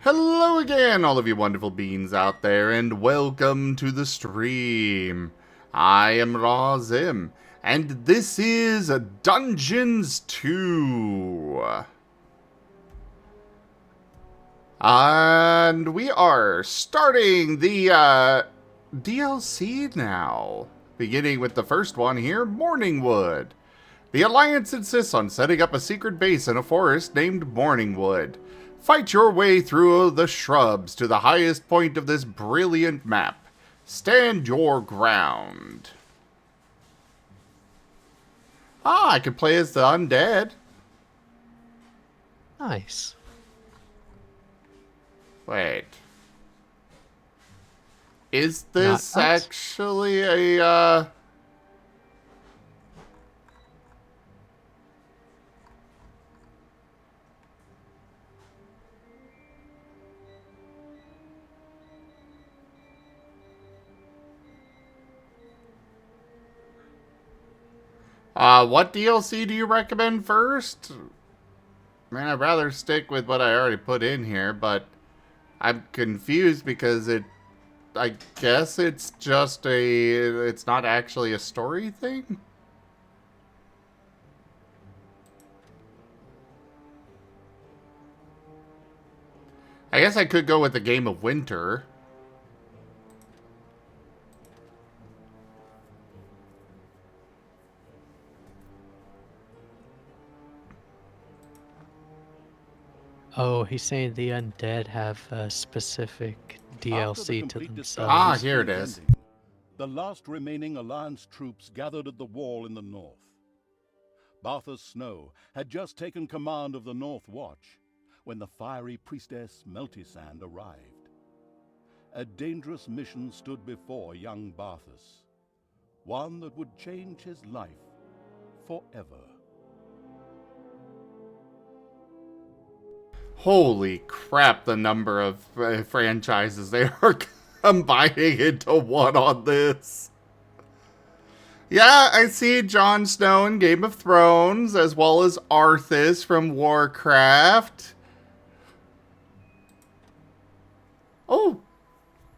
Hello again, all of you wonderful beings out there, and welcome to the stream. I am Razim, and this is Dungeons 2. And we are starting the DLC now. Beginning with the first one here, Morningwood. The Alliance insists on setting up a secret base in a forest named Morningwood. Fight your way through the shrubs to the highest point of this brilliant map. Stand your ground. Ah, I could play as the undead. Nice. Wait. Is this Not us. actually a, what DLC do you recommend first? Man, I'd rather stick with what I already put in here, but I'm confused because I guess it's just it's not actually a story thing? I guess I could go with the game of Winter. Oh, he's saying the undead have a specific DLC to themselves. Ah, here it is. The last remaining Alliance troops gathered at the wall in the north. Barthas Snow had just taken command of the North Watch when the fiery priestess Meltisand arrived. A dangerous mission stood before young Barthas, one that would change his life forever. Holy crap, the number of franchises they are combining into one on this. Yeah, I see Jon Snow in Game of Thrones, as well as Arthas from Warcraft. Oh,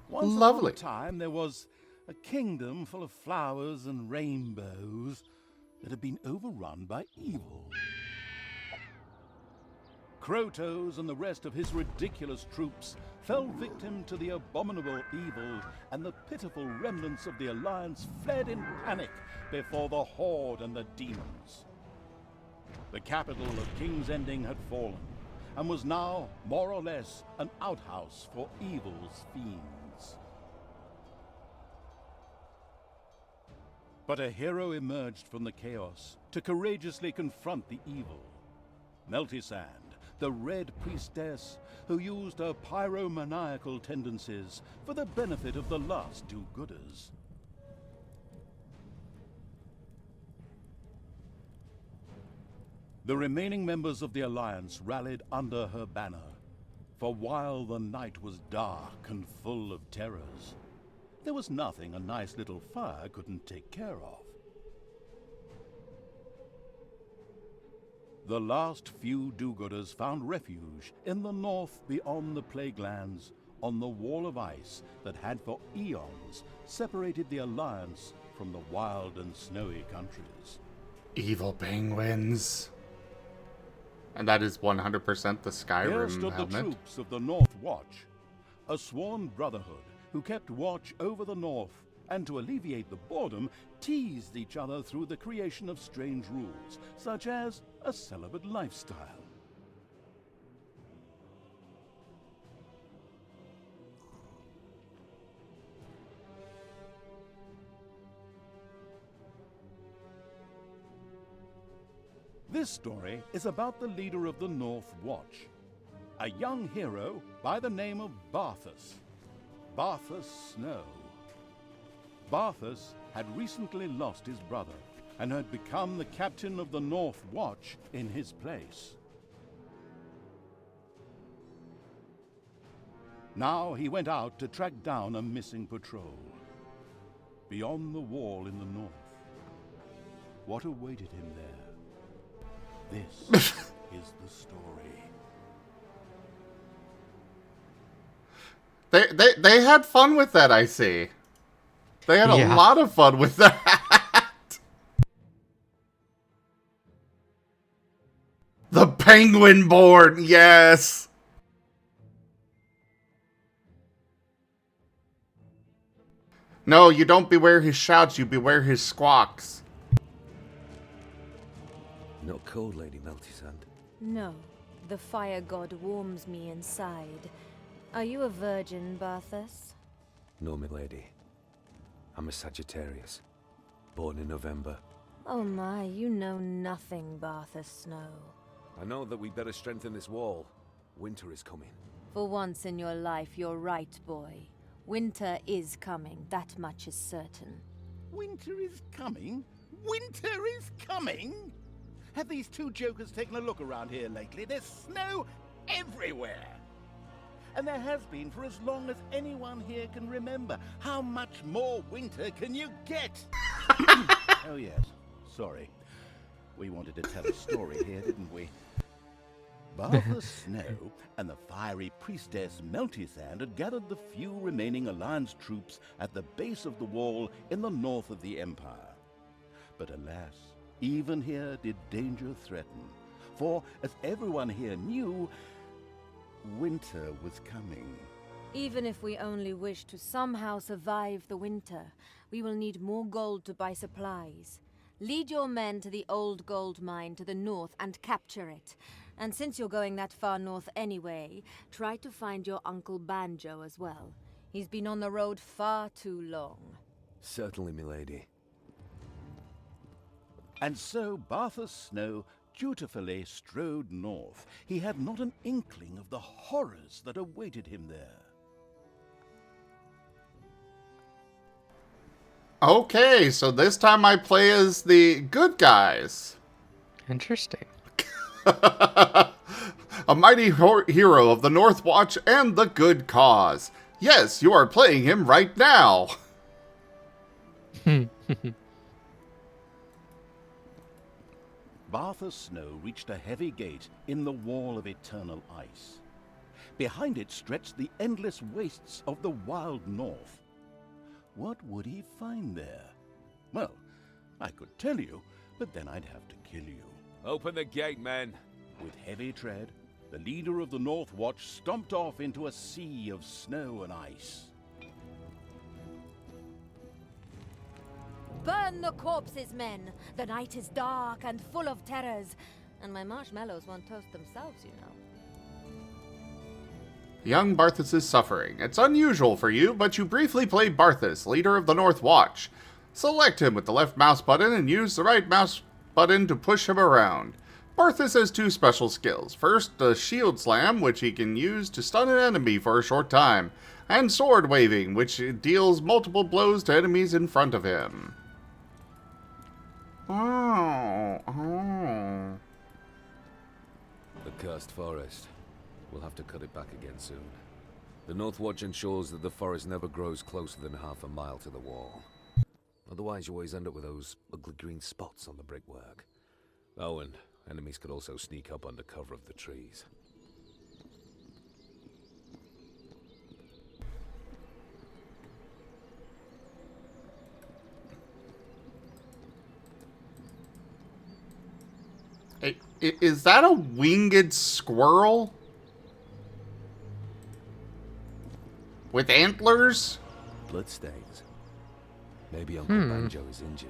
Once lovely. upon a time, there was a kingdom full of flowers and rainbows that had been overrun by evil. Krotos and the rest of his ridiculous troops fell victim to the abominable evil, and the pitiful remnants of the Alliance fled in panic before the Horde and the demons. The capital of King's Ending had fallen, and was now, more or less, an outhouse for evil's fiends. But a hero emerged from the chaos to courageously confront the evil. Meltisand, the Red Priestess, who used her pyromaniacal tendencies for the benefit of the last do-gooders. The remaining members of the Alliance rallied under her banner, for while the night was dark and full of terrors, there was nothing a nice little fire couldn't take care of. The last few do-gooders found refuge in the north beyond the Plague Lands, on the wall of ice that had for eons separated the Alliance from the wild and snowy countries. Evil penguins. And that is 100% the Here Skyrim stood the helmet. troops of the North Watch, a sworn brotherhood who kept watch over the north, and to alleviate the boredom, teased each other through the creation of strange rules, such as a celibate lifestyle. This story is about the leader of the North Watch, a young hero by the name of Barthas Snow. Barthas had recently lost his brother and had become the captain of the North Watch in his place. Now he went out to track down a missing patrol. Beyond the wall in the north, what awaited him there? This is the story. They had fun with that, I see. They had a Yeah. lot of fun with that. The penguin board, yes. No, you don't beware his shouts, you beware his squawks. Not cold, Lady Meltisand. No, the fire god warms me inside. Are you a virgin, Barthas? No, milady. I'm a Sagittarius. Born in November. Oh my, you know nothing, Barthas Snow. I know that we better strengthen this wall. Winter is coming. For once in your life, you're right, boy. Winter is coming, that much is certain. Winter is coming? Winter is coming? Have these two jokers taken a look around here lately? There's snow everywhere. And there has been for as long as anyone here can remember. How much more winter can you get? Oh yes, sorry. We wanted to tell a story here, didn't we? Barthas Snow and the fiery priestess Meltisand had gathered the few remaining Alliance troops at the base of the wall in the north of the Empire. But alas, even here did danger threaten. For, as everyone here knew, winter was coming. Even if we only wish to somehow survive the winter, we will need more gold to buy supplies. Lead your men to the old gold mine to the north and capture it. And since you're going that far north anyway, try to find your Uncle Banjo as well. He's been on the road far too long. Certainly, milady. And so Barthas Snow dutifully strode north. He had not an inkling of the horrors that awaited him there. Okay, so this time I play as the good guys. Interesting. A mighty hero of the North Watch and the good cause. Yes, you are playing him right now. Barthas Snow reached a heavy gate in the wall of eternal ice. Behind it stretched the endless wastes of the wild north. What would he find there? Well, I could tell you, but then I'd have to kill you. Open the gate, men. With heavy tread, the leader of the North Watch stomped off into a sea of snow and ice. Burn the corpses, men! The night is dark and full of terrors, and my marshmallows won't toast themselves, you know. Young Barthas is suffering. It's unusual for you, but you briefly play Barthas, leader of the North Watch. Select him with the left mouse button and use the right mouse button to push him around. Barthas has two special skills. First, the Shield Slam, which he can use to stun an enemy for a short time, and Sword Waving, which deals multiple blows to enemies in front of him. Oh. The cursed forest. We'll have to cut it back again soon. The North Watch ensures that the forest never grows closer than half a mile to the wall. Otherwise, you always end up with those ugly green spots on the brickwork. Oh, and enemies could also sneak up under cover of the trees. Is that a winged squirrel? With antlers? Bloodstains. Maybe Uncle Banjo is injured.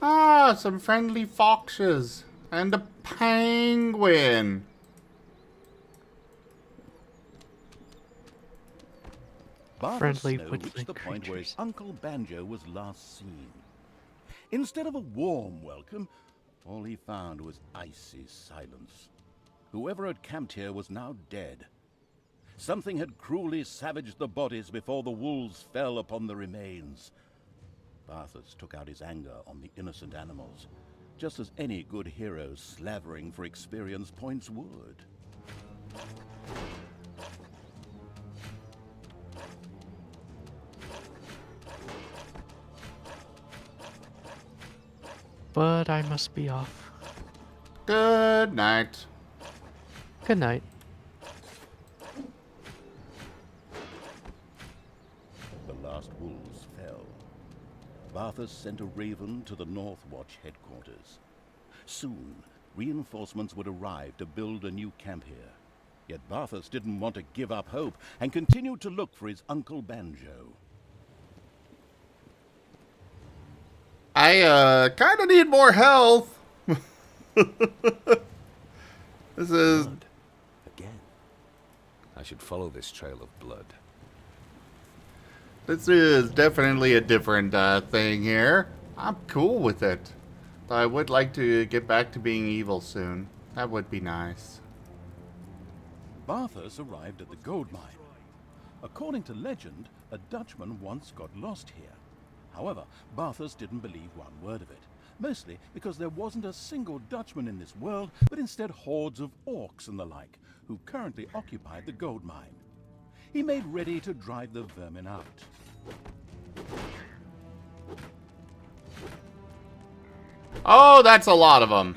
Ah, some friendly foxes. And a penguin. Barthas Friendly Snow woodland reached the point where his creatures. Uncle Banjo was last seen. Instead of a warm welcome, all he found was icy silence. Whoever had camped here was now dead. Something had cruelly savaged the bodies before the wolves fell upon the remains. Barthas took out his anger on the innocent animals, just as any good hero slavering for experience points would. But I must be off. Good night. Good night. The last wolves fell. Barthas sent a raven to the North Watch headquarters. Soon, reinforcements would arrive to build a new camp here. Yet Barthas didn't want to give up hope and continued to look for his Uncle Banjo. I kind of need more health. This is... Blood. Again. I should follow this trail of blood. This is definitely a different thing here. I'm cool with it. Though I would like to get back to being evil soon. That would be nice. Barthas arrived at the gold mine. According to legend, a Dutchman once got lost here. However, Barthas didn't believe one word of it. Mostly because there wasn't a single Dutchman in this world, but instead hordes of orcs and the like, who currently occupied the gold mine. He made ready to drive the vermin out. Oh, that's a lot of them.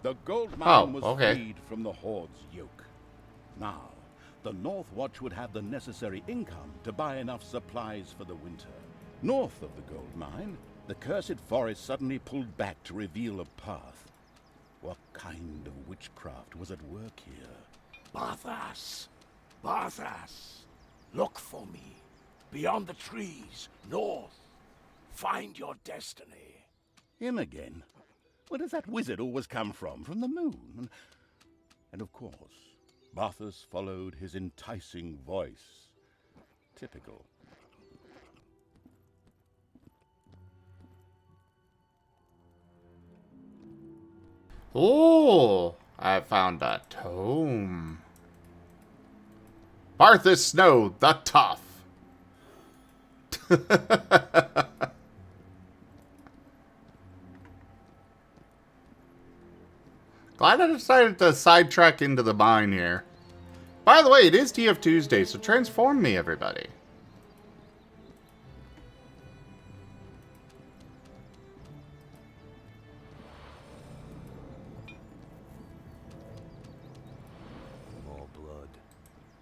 The gold mine was okay. freed from the horde's yoke. Now, the North Watch would have the necessary income to buy enough supplies for the winter. North of the gold mine, the cursed forest suddenly pulled back to reveal a path. What kind of witchcraft was at work here? Barthas! Barthas! Look for me. Beyond the trees, north. Find your destiny. Him again? Where does that wizard always come from? From the moon? And of course, Barthas followed his enticing voice. Typical. Oh, I found a tome. Barthas Snow, the Tough. Glad I decided to sidetrack into the mine here. By the way, it is TF Tuesday, so transform me, everybody. More blood.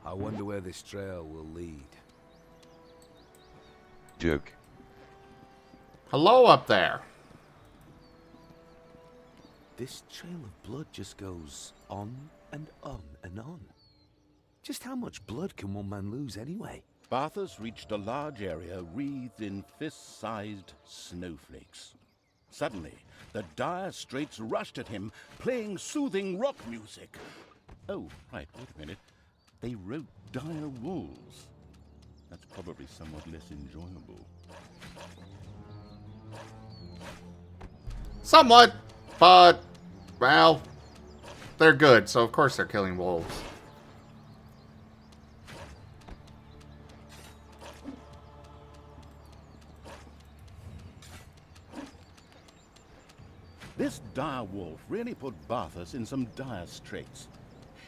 I wonder where this trail will lead. Joke. Hello up there. This trail of blood just goes on and on and on. Just how much blood can one man lose anyway? Barthas reached a large area wreathed in fist-sized snowflakes. Suddenly, the dire straits rushed at him, playing soothing rock music. Oh, right, wait a minute. They wrote dire wolves. That's probably somewhat less enjoyable. Somewhat, but, well, they're good, so of course they're killing wolves. This dire wolf really put Barthas in some dire straits.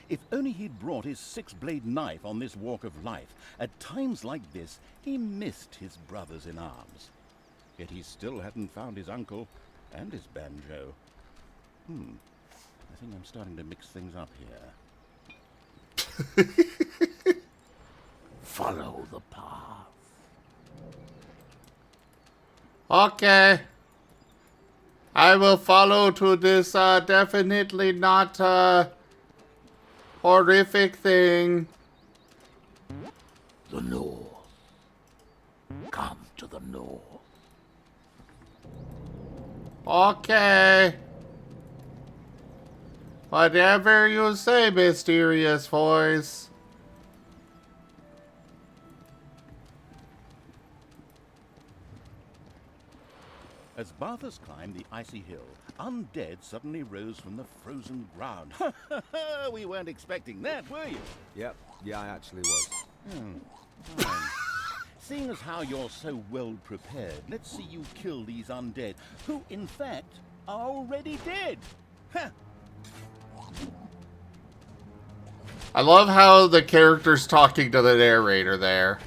If only he'd brought his six-blade knife on this walk of life. At times like this, he missed his brothers in arms. Yet he still hadn't found his uncle and his banjo. I think I'm starting to mix things up here. Follow the path. Okay. I will follow to this definitely not horrific thing. The north. Come to the north. Okay. Whatever you say, mysterious voice. As Barthas climbed the icy hill, undead suddenly rose from the frozen ground. We weren't expecting that, were you? Yep, yeah, I actually was. Fine. Seeing as how you're so well prepared, let's see you kill these undead, who, in fact, are already dead. Ha! I love how the character's talking to the narrator there.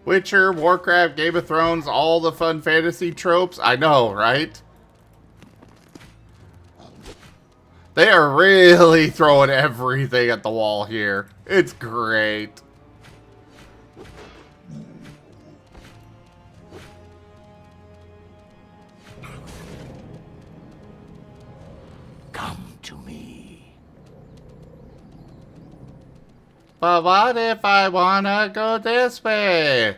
Witcher, Warcraft, Game of Thrones, all the fun fantasy tropes. I know, right? They are really throwing everything at the wall here. It's great. Come to me. But what if I wanna go this way?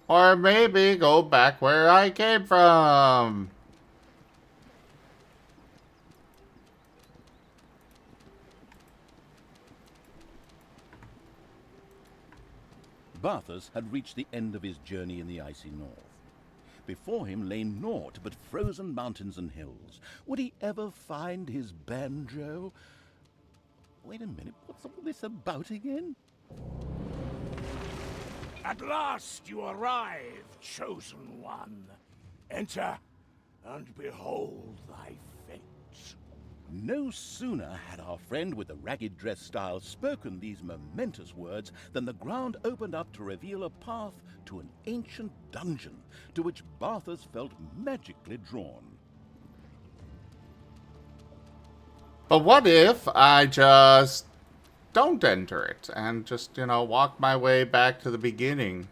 Or maybe go back where I came from? Barthas had reached the end of his journey in the icy north. Before him lay naught but frozen mountains and hills. Would he ever find his banjo? Wait a minute, what's all this about again? At last you arrive, chosen one. Enter and behold thy fate. No sooner had our friend with the ragged dress style spoken these momentous words than the ground opened up to reveal a path to an ancient dungeon to which Barthas felt magically drawn. But what if I just don't enter it and just, you know, walk my way back to the beginning?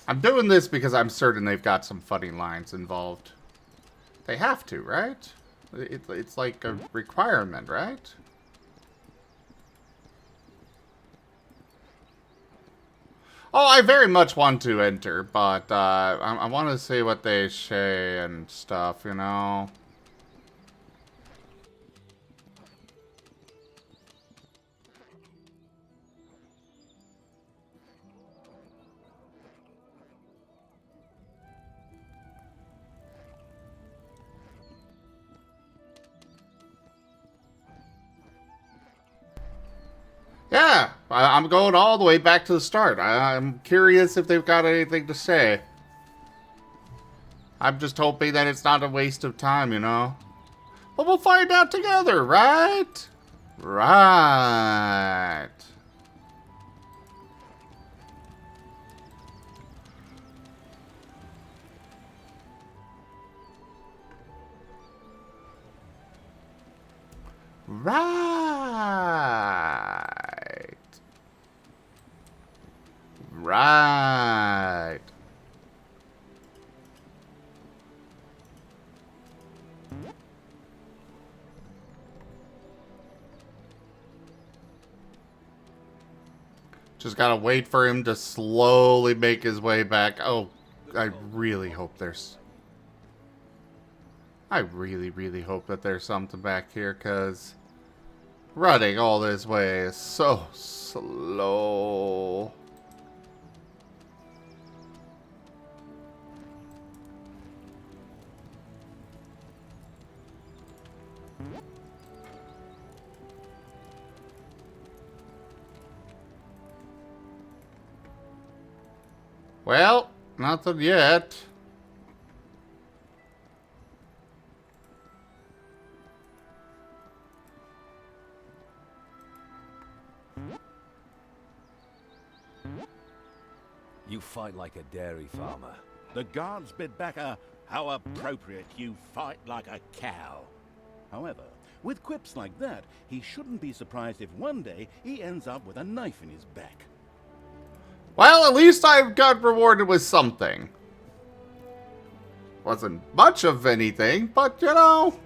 I'm doing this because I'm certain they've got some funny lines involved. They have to, right? It's like a requirement, right? Oh, I very much want to enter, but I want to see what they say and stuff, you know? Yeah, I'm going all the way back to the start. I'm curious if they've got anything to say. I'm just hoping that it's not a waste of time, you know? But we'll find out together, right? Right. Right. Right. Just gotta wait for him to slowly make his way back. Oh, I really hope there's... I really, really hope that there's something back here, because running all this way is so slow. Well, nothing yet. You fight like a dairy farmer. The guards bid back a, "How appropriate, you fight like a cow." However, with quips like that, he shouldn't be surprised if one day he ends up with a knife in his back. Well, at least I got rewarded with something. Wasn't much of anything, but you know.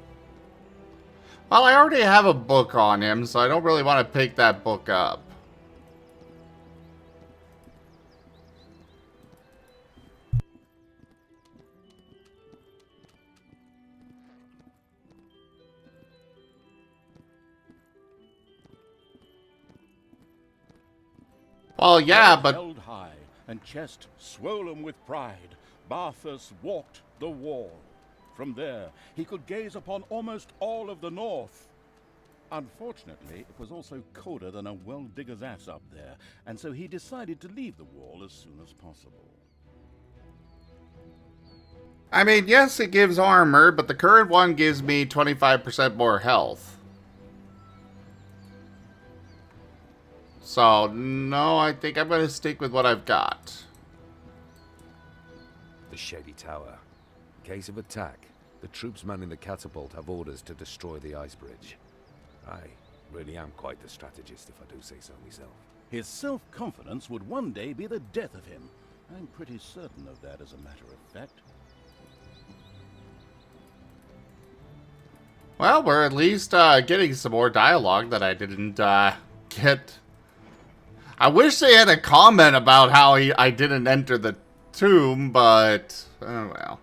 Well, I already have a book on him, so I don't really want to pick that book up. Well, yeah, Head but... held high and chest swollen with pride, Barthas walked the wall. From there, he could gaze upon almost all of the north. Unfortunately, it was also colder than a well-digger's ass up there, and so he decided to leave the wall as soon as possible. I mean, yes, it gives armor, but the current one gives me 25% more health. So, no, I think I'm going to stick with what I've got. The Shady Tower. In case of attack, the troops manning the catapult have orders to destroy the ice bridge. I really am quite the strategist, if I do say so myself. His self-confidence would one day be the death of him. I'm pretty certain of that, as a matter of fact. Well, we're at least getting some more dialogue that I didn't get. I wish they had a comment about how I didn't enter the tomb, but oh well.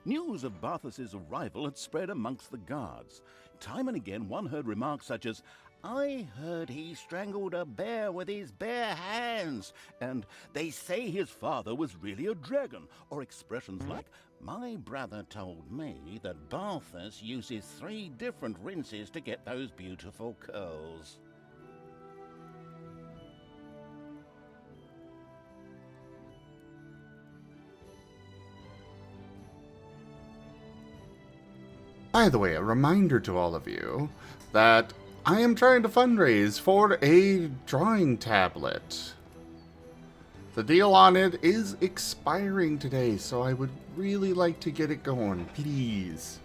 News of Barthas's arrival had spread amongst the guards. Time and again one heard remarks such as, "I heard he strangled a bear with his bare hands," and "they say his father was really a dragon," or expressions like, "My brother told me that Barthas uses 3 different rinses to get those beautiful curls." By the way, a reminder to all of you that I am trying to fundraise for a drawing tablet. The deal on it is expiring today, so I would really like to get it going, please.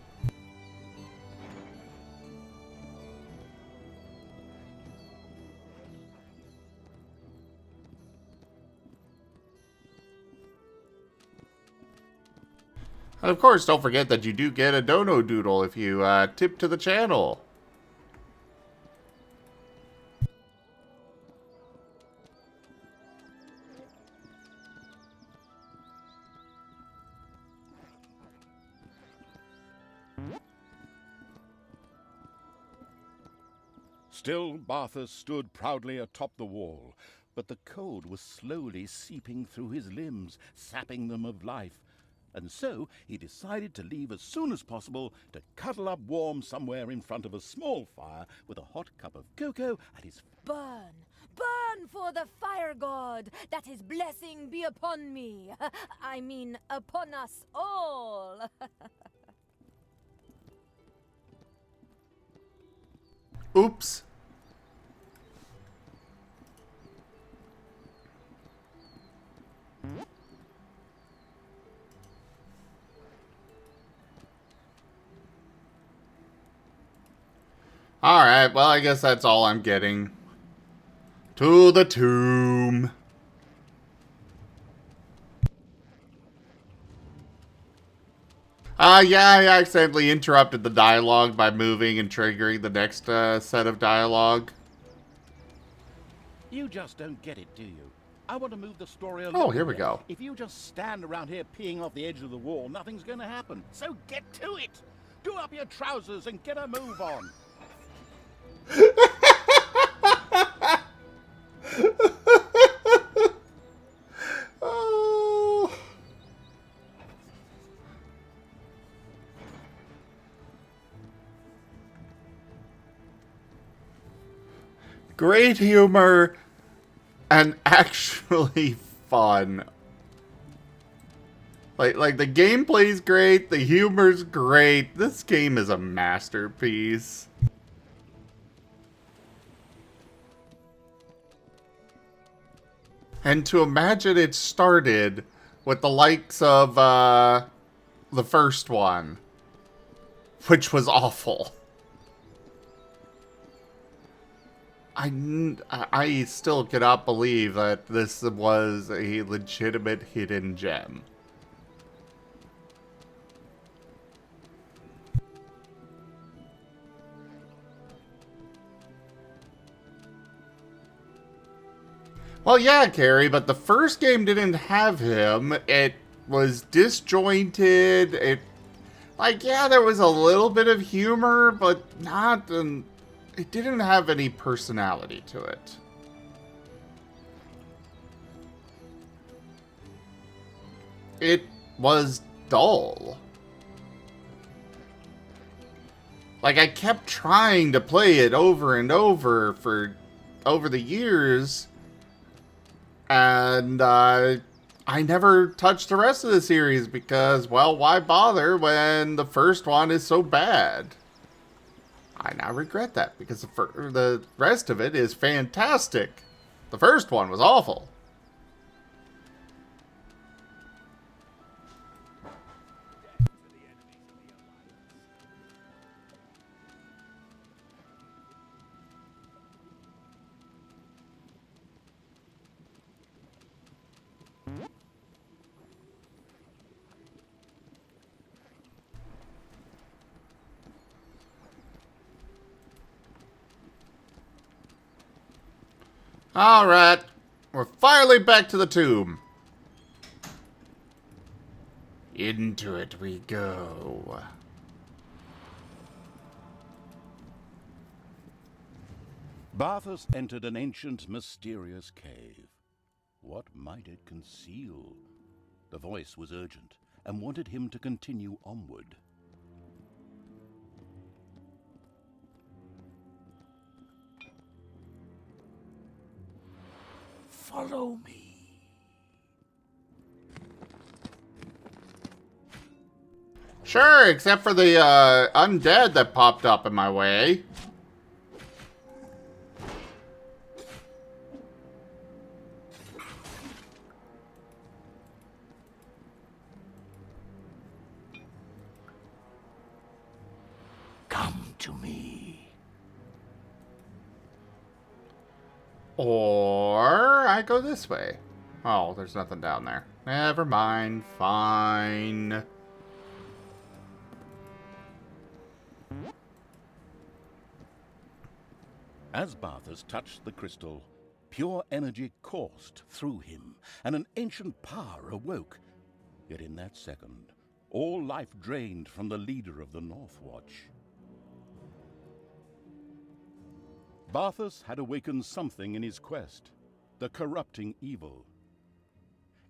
And of course, don't forget that you do get a dono doodle if you tip to the channel. Still, Barthas stood proudly atop the wall, but the cold was slowly seeping through his limbs, sapping them of life. And so he decided to leave as soon as possible to cuddle up warm somewhere in front of a small fire with a hot cup of cocoa at his... Burn! Burn for the fire god, that his blessing be upon me. I mean, upon us all. Oops. Alright, well, I guess that's all I'm getting. To the tomb. Yeah, I accidentally interrupted the dialogue by moving and triggering the next set of dialogue. You just don't get it, do you? I want to move the story along. Oh, here we go. If you just stand around here peeing off the edge of the wall, nothing's going to happen. So get to it! Do up your trousers and get a move on! Oh. Great humor and actually fun. Like the gameplay's great, the humor's great. This game is a masterpiece. And to imagine it started with the likes of the first one, which was awful. I still cannot believe that this was a legitimate hidden gem. Well, yeah, Carrie, but the first game didn't have him. It was disjointed. Yeah, there was a little bit of humor, but not, it didn't have any personality to it. It was dull. Like, I kept trying to play it over and over for over the years, And I never touched the rest of the series because, well, why bother when the first one is so bad? I now regret that because the rest of it is fantastic. The first one was awful. Alright, we're finally back to the tomb. Into it we go. Barthas entered an ancient, mysterious cave. What might it conceal? The voice was urgent and wanted him to continue onward. Follow me. Sure, except for the undead that popped up in my way. Come to me. Or I go this way. Oh, there's nothing down there. Never mind. Fine. As Barthas touched the crystal, pure energy coursed through him, and an ancient power awoke. Yet in that second, all life drained from the leader of the North Watch. Barthas had awakened something in his quest, the corrupting evil.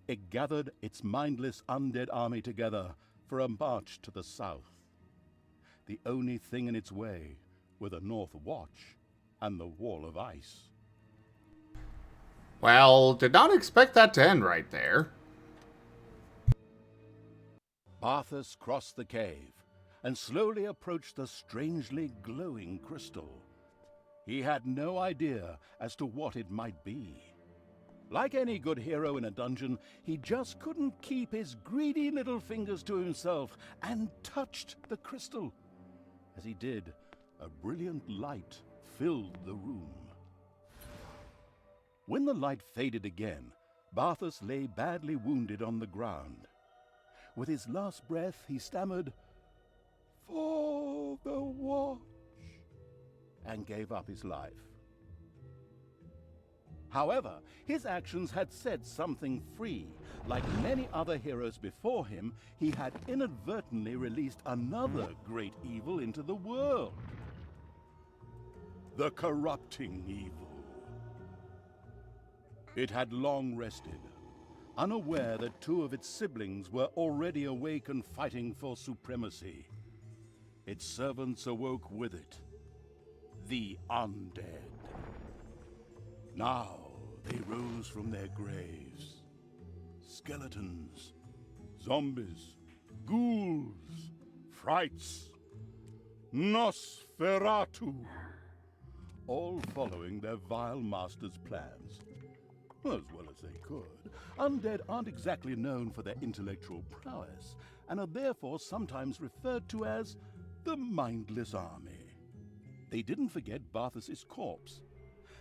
It gathered its mindless undead army together for a march to the south. The only thing in its way were the North Watch and the wall of ice. Well, did not expect that to end right there. Barthas crossed the cave and slowly approached the strangely glowing crystal. He had no idea as to what it might be. Like any good hero in a dungeon, he just couldn't keep his greedy little fingers to himself and touched the crystal. As he did, a brilliant light filled the room. When the light faded again, Barthas lay badly wounded on the ground. With his last breath, he stammered, "For the Watch," and gave up his life. However, his actions had set something free. Like many other heroes before him, he had inadvertently released another great evil into the world. The corrupting evil. It had long rested, unaware that two of its siblings were already awake and fighting for supremacy. Its servants awoke with it, the undead. Now they rose from their graves. Skeletons, zombies, ghouls, frights, Nosferatu, all following their vile master's plans. As well as they could. Undead aren't exactly known for their intellectual prowess, and are therefore sometimes referred to as the Mindless Army. They didn't forget Barthas' corpse.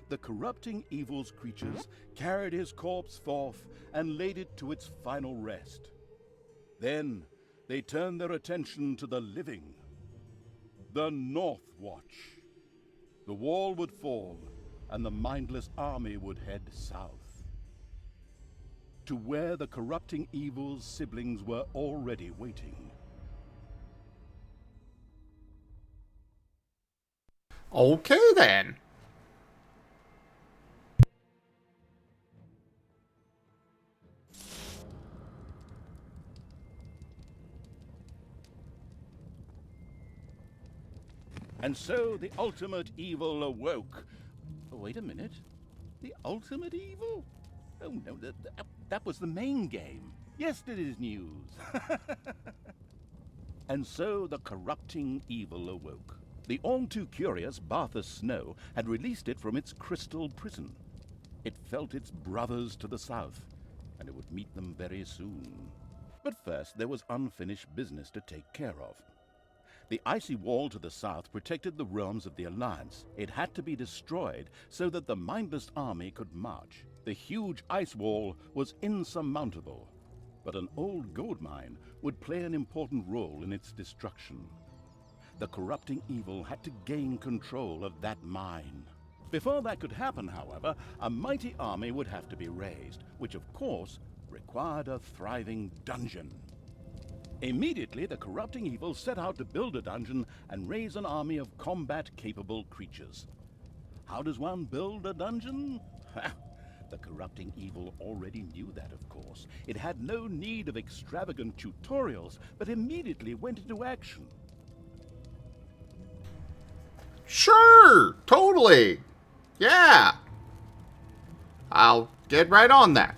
The corrupting evil's creatures carried his corpse forth and laid it to its final rest. Then they turned their attention to the living, the North Watch. The wall would fall, and the mindless army would head south, to where the corrupting evil's siblings were already waiting. Okay, then. And so the ultimate evil awoke. Oh, wait a minute. The ultimate evil? Oh, no, that was the main game. Yesterday's news. And so the corrupting evil awoke. The all-too-curious Barthas Snow had released it from its crystal prison. It felt its brothers to the south, and it would meet them very soon. But first there was unfinished business to take care of. The icy wall to the south protected the realms of the Alliance. It had to be destroyed so that the mindless army could march. The huge ice wall was insurmountable, but an old gold mine would play an important role in its destruction. The corrupting evil had to gain control of that mine. Before that could happen, however, a mighty army would have to be raised, which of course required a thriving dungeon. Immediately, the corrupting evil set out to build a dungeon and raise an army of combat-capable creatures. How does one build a dungeon? The corrupting evil already knew that, of course. It had no need of extravagant tutorials, but immediately went into action. Sure, totally. Yeah. I'll get right on that.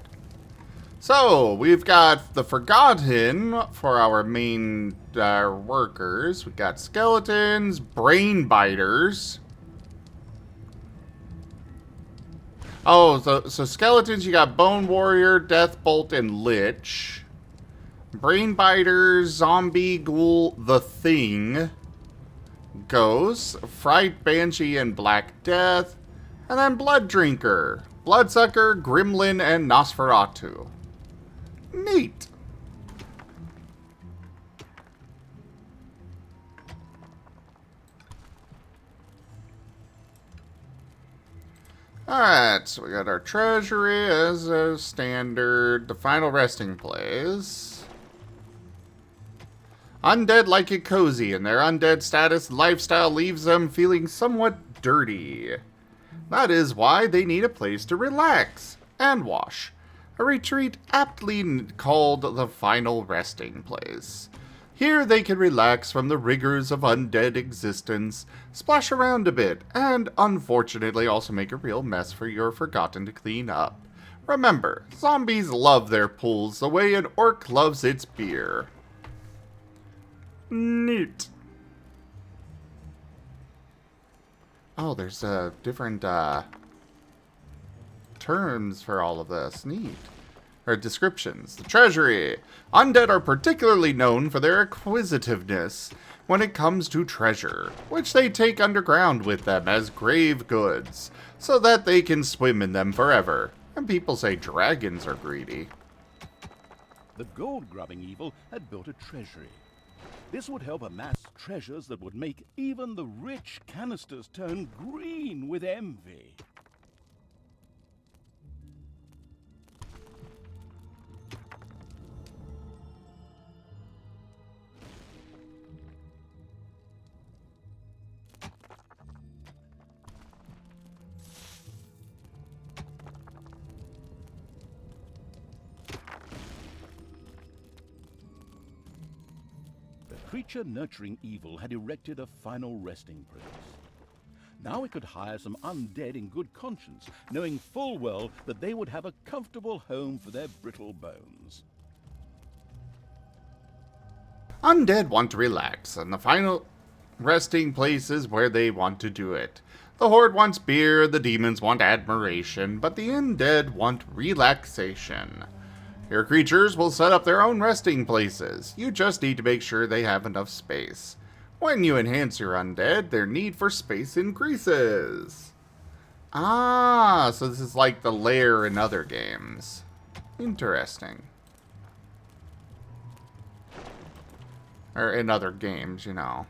So, we've got the Forgotten for our main workers. We've got skeletons, brain biters. Oh, so skeletons, you got Bone Warrior, Deathbolt, and Lich. Brain biters, Zombie, Ghoul, The Thing. Ghost, Fright Banshee, and Black Death. And then Blood Drinker, Bloodsucker, Gremlin, and Nosferatu. Neat. Alright, so we got our treasury as a standard. The final resting place. Undead like it cozy, and their undead status and lifestyle leaves them feeling somewhat dirty. That is why they need a place to relax and wash. A retreat aptly called the final resting place. Here they can relax from the rigors of undead existence, splash around a bit, and unfortunately also make a real mess for your Forgotten to clean up. Remember, zombies love their pools the way an orc loves its beer. Neat. Oh, there's different terms for all of this. Neat. Or descriptions. The treasury. Undead are particularly known for their acquisitiveness when it comes to treasure, which they take underground with them as grave goods, so that they can swim in them forever. And people say dragons are greedy. The gold-grubbing evil had built a treasury. This would help amass treasures that would make even the rich canisters turn green with envy. Creature-nurturing evil had erected a final resting place. Now it could hire some undead in good conscience, knowing full well that they would have a comfortable home for their brittle bones. Undead want to relax, and the final resting place is where they want to do it. The Horde wants beer, the demons want admiration, but the undead want relaxation. Your creatures will set up their own resting places. You just need to make sure they have enough space. When you enhance your undead, their need for space increases. Ah, so this is like the lair in other games. Interesting. Or in other games, you know.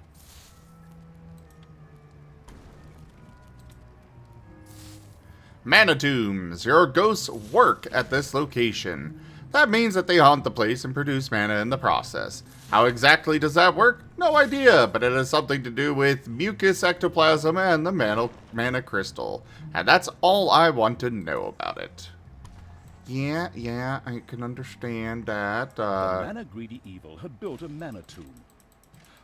Mana tombs. Your ghosts work at this location. That means that they haunt the place and produce mana in the process. How exactly does that work? No idea, but it has something to do with mucus ectoplasm and the mana crystal. And that's all I want to know about it. Yeah, I can understand that. The mana-greedy evil had built a mana tomb.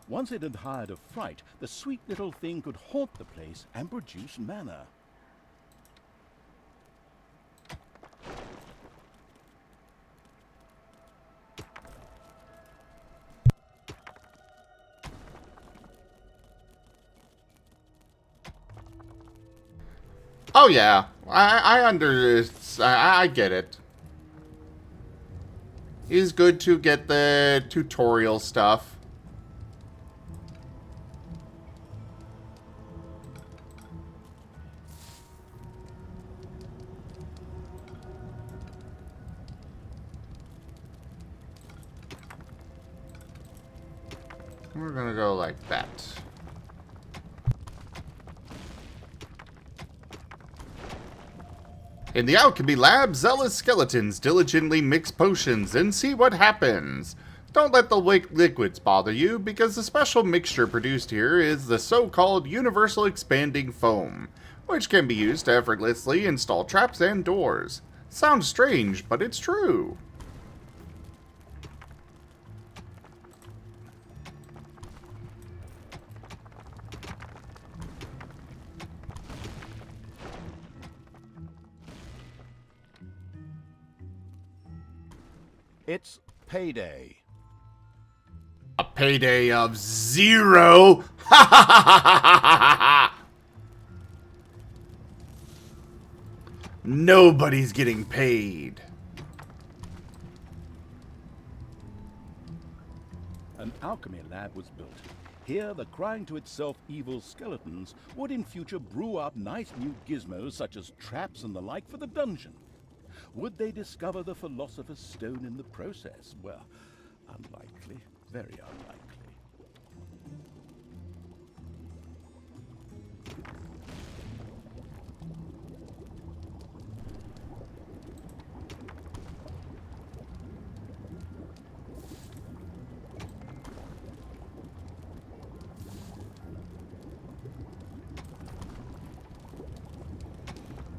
Once it had hired a fright, the sweet little thing could haunt the place and produce mana. Oh yeah, I get it. It is good to get the tutorial stuff. We're gonna go like that. In the alchemy lab, zealous skeletons diligently mix potions and see what happens. Don't let the liquids bother you, because the special mixture produced here is the so-called universal expanding foam, which can be used to effortlessly install traps and doors. Sounds strange, but it's true. It's payday. A payday of 0? Ha ha ha ha ha ha! Nobody's getting paid. An alchemy lab was built. Here, the crying to itself evil skeletons would in future brew up nice new gizmos such as traps and the like for the dungeon. Would they discover the Philosopher's Stone in the process? Well, unlikely. Very unlikely.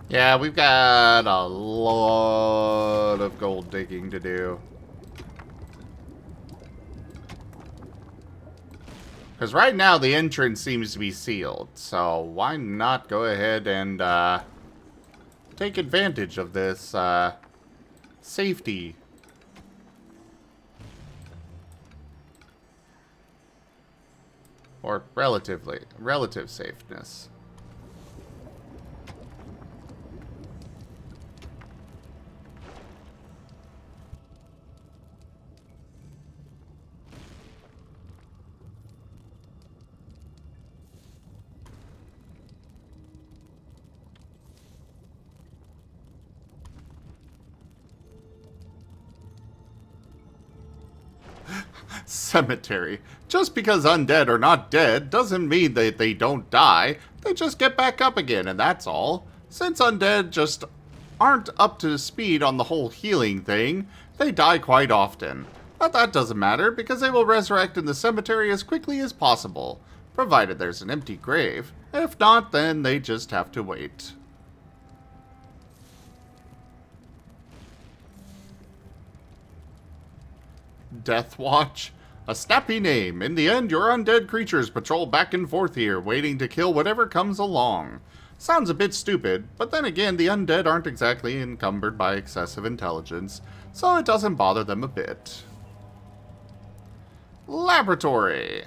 Yeah, we've got a lot of gold digging to do. Because right now the entrance seems to be sealed, so why not go ahead and take advantage of this safety. Or relative safeness. Cemetery. Just because undead are not dead doesn't mean that they don't die. They just get back up again, and that's all. Since undead just aren't up to speed on the whole healing thing, they die quite often. But that doesn't matter, because they will resurrect in the cemetery as quickly as possible, provided there's an empty grave. If not, then they just have to wait. Death Watch? A snappy name. In the end, your undead creatures patrol back and forth here, waiting to kill whatever comes along. Sounds a bit stupid, but then again, the undead aren't exactly encumbered by excessive intelligence, so it doesn't bother them a bit. Laboratory.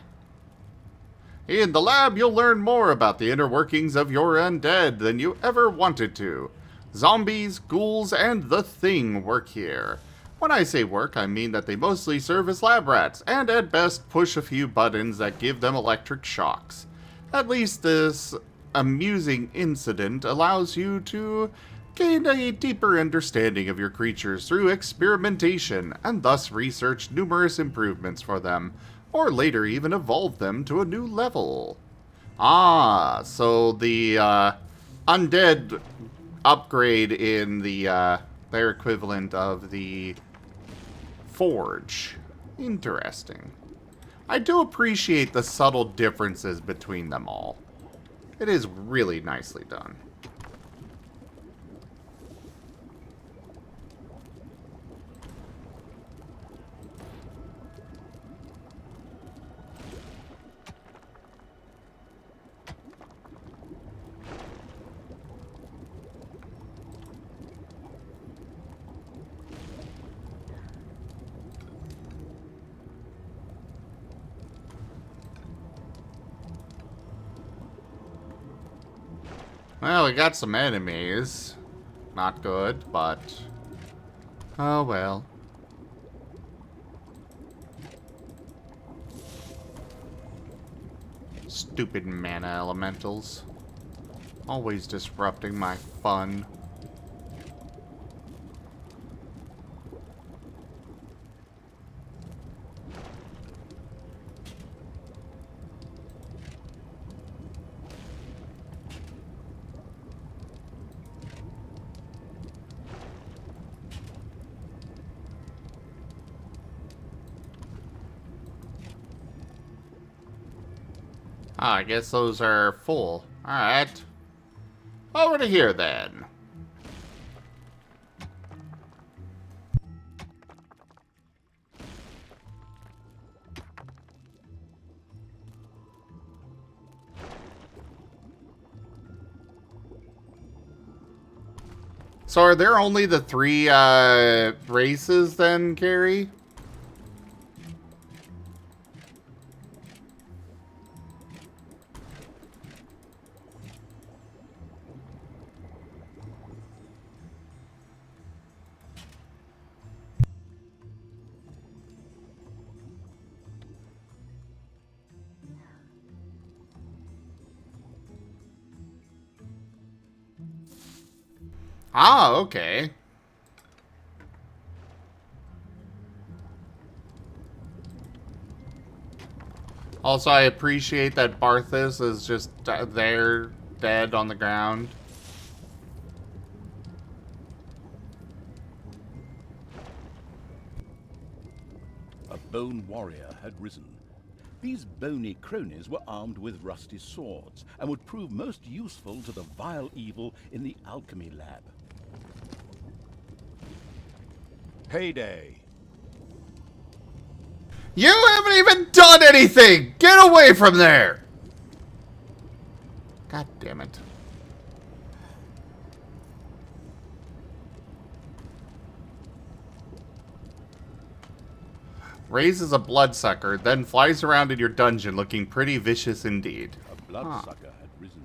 In the lab, you'll learn more about the inner workings of your undead than you ever wanted to. Zombies, ghouls, and the Thing work here. When I say work, I mean that they mostly serve as lab rats, and at best push a few buttons that give them electric shocks. At least this amusing incident allows you to gain a deeper understanding of your creatures through experimentation, and thus research numerous improvements for them, or later even evolve them to a new level. Ah, so the undead upgrade in the their equivalent of the Forge. Interesting. I do appreciate the subtle differences between them all. It is really nicely done. Well, we got some enemies. Not good, but... oh well. Stupid mana elementals. Always disrupting my fun. Ah, I guess those are full. Alright. Over to here, then. So are there only the 3 races, then, Carrie? Ah, okay. Also, I appreciate that Barthas is just there, dead on the ground. A bone warrior had risen. These bony cronies were armed with rusty swords and would prove most useful to the vile evil in the alchemy lab. Payday! You haven't even done anything! Get away from there! God damn it. Raises a bloodsucker, then flies around in your dungeon looking pretty vicious indeed. A bloodsucker had risen.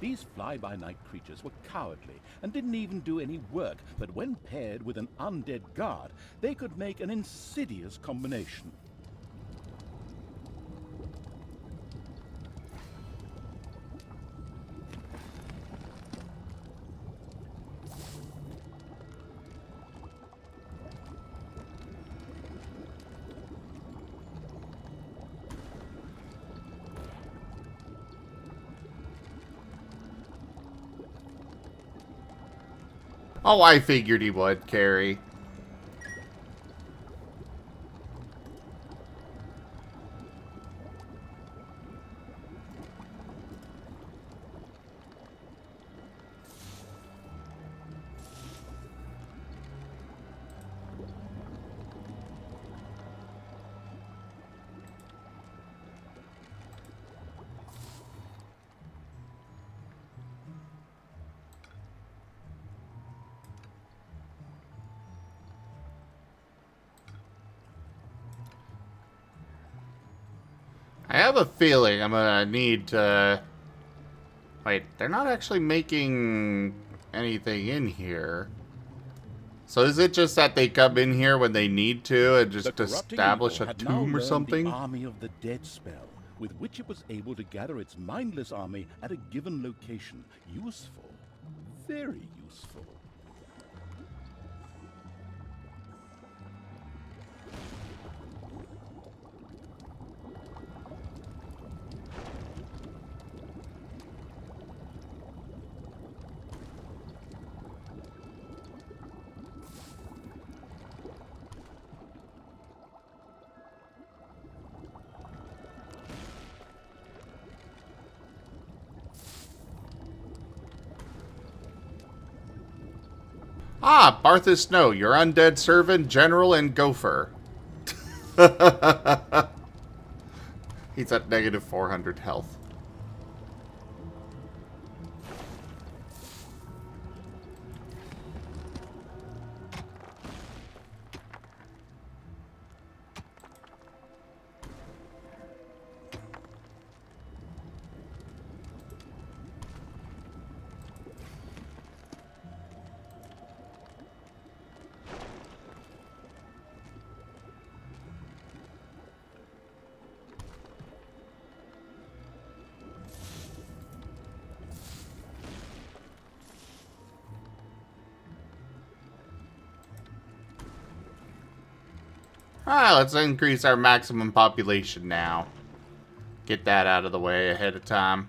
These fly-by-night creatures were cowardly and didn't even do any work, but when paired with an undead guard, they could make an insidious combination. Oh, I figured he would, Carrie. I have a feeling I'm gonna need to... wait, they're not actually making anything in here. So is it just that they come in here when they need to and just establish a tomb or something? The army of the dead spell, with which it was able to gather its mindless army at a given location. Useful. Very useful. Ah, Barthas Snow, your undead servant, general, and gopher. He's at negative 400 health. Alright, let's increase our maximum population now. Get that out of the way ahead of time.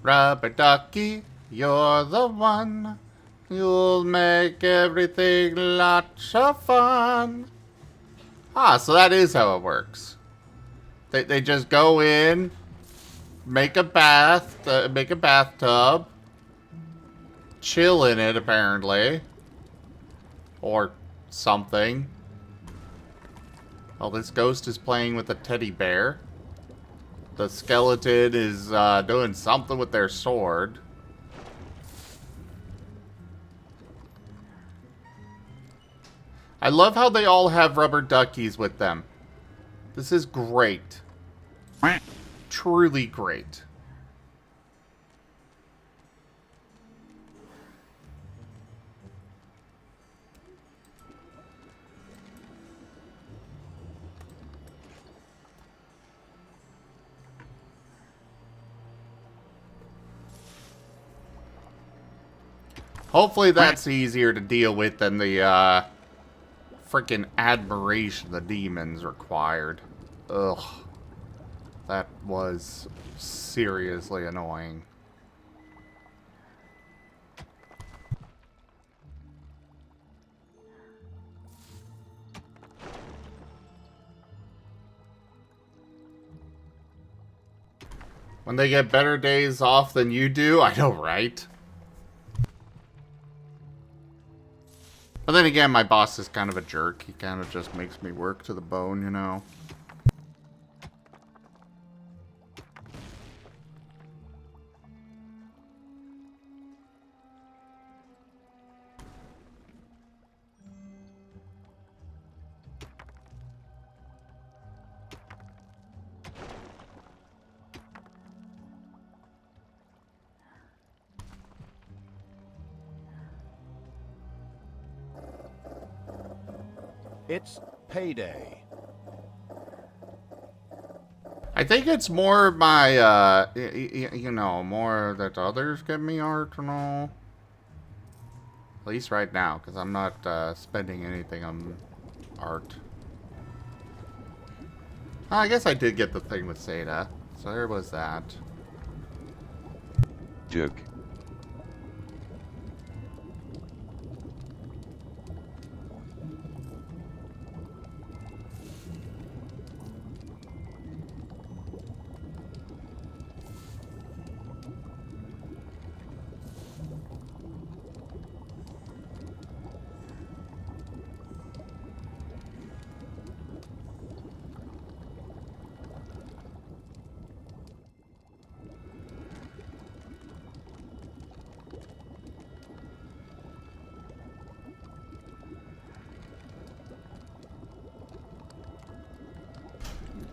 Rubber ducky, you're the one. You'll make everything lots of fun. Ah, so that is how it works. They just go in, make a bathtub, chill in it apparently, or something. Well, this ghost is playing with a teddy bear. The skeleton is doing something with their sword. I love how they all have rubber duckies with them. This is great. Truly great. Hopefully that's easier to deal with than the freaking admiration the demons required. Ugh. That was seriously annoying. When they get better days off than you do, I know, right? But then again, my boss is kind of a jerk. He kind of just makes me work to the bone, you know? It's payday. I think it's more my, you know, more that others give me art and all. At least right now, because I'm not spending anything on art. I guess I did get the thing with Seda, so there was that. Joke.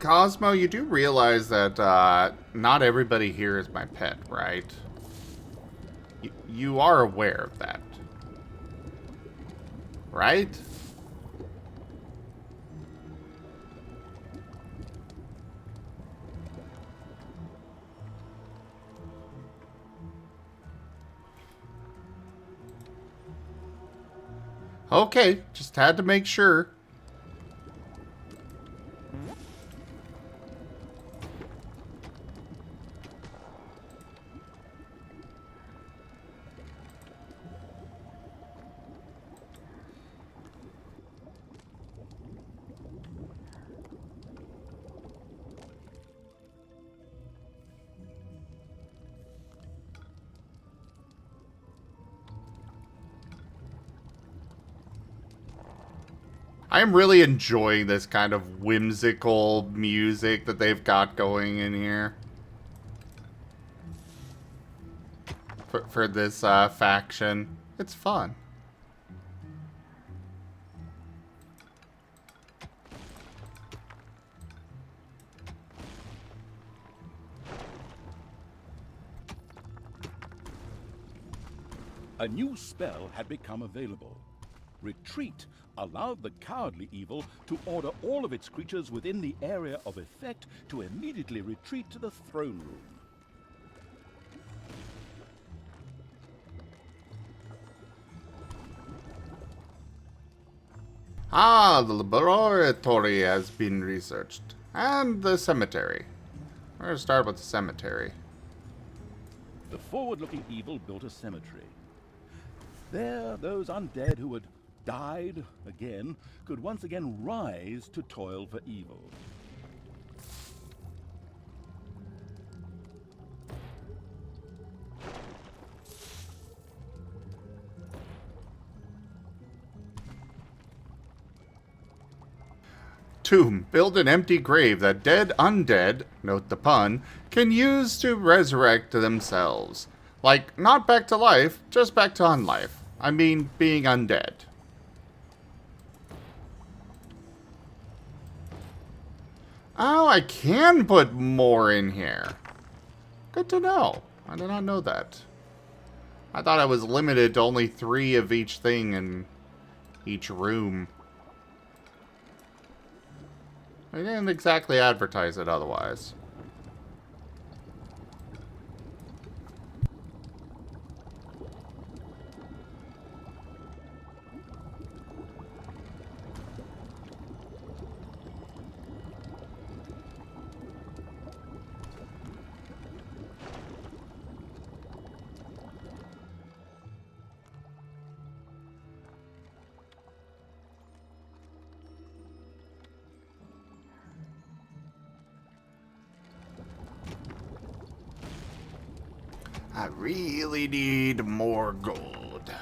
Cosmo, you do realize that not everybody here is my pet, right? You are aware of that, right? Okay, just had to make sure. I'm really enjoying this kind of whimsical music that they've got going in here. For this faction. It's fun. A new spell had become available. Retreat allowed the cowardly evil to order all of its creatures within the area of effect to immediately retreat to the throne room. Ah, the laboratory has been researched. And the cemetery. We're going to start with the cemetery. The forward-looking evil built a cemetery. There, those undead who had died again could once again rise to toil for evil. Tomb. Build an empty grave that dead undead, note the pun, can use to resurrect themselves. Like, not back to life, just back to unlife. I mean, being undead. Oh, I can put more in here. Good to know. I did not know that. I thought I was limited to only 3 of each thing in each room. I didn't exactly advertise it otherwise. I really need more gold.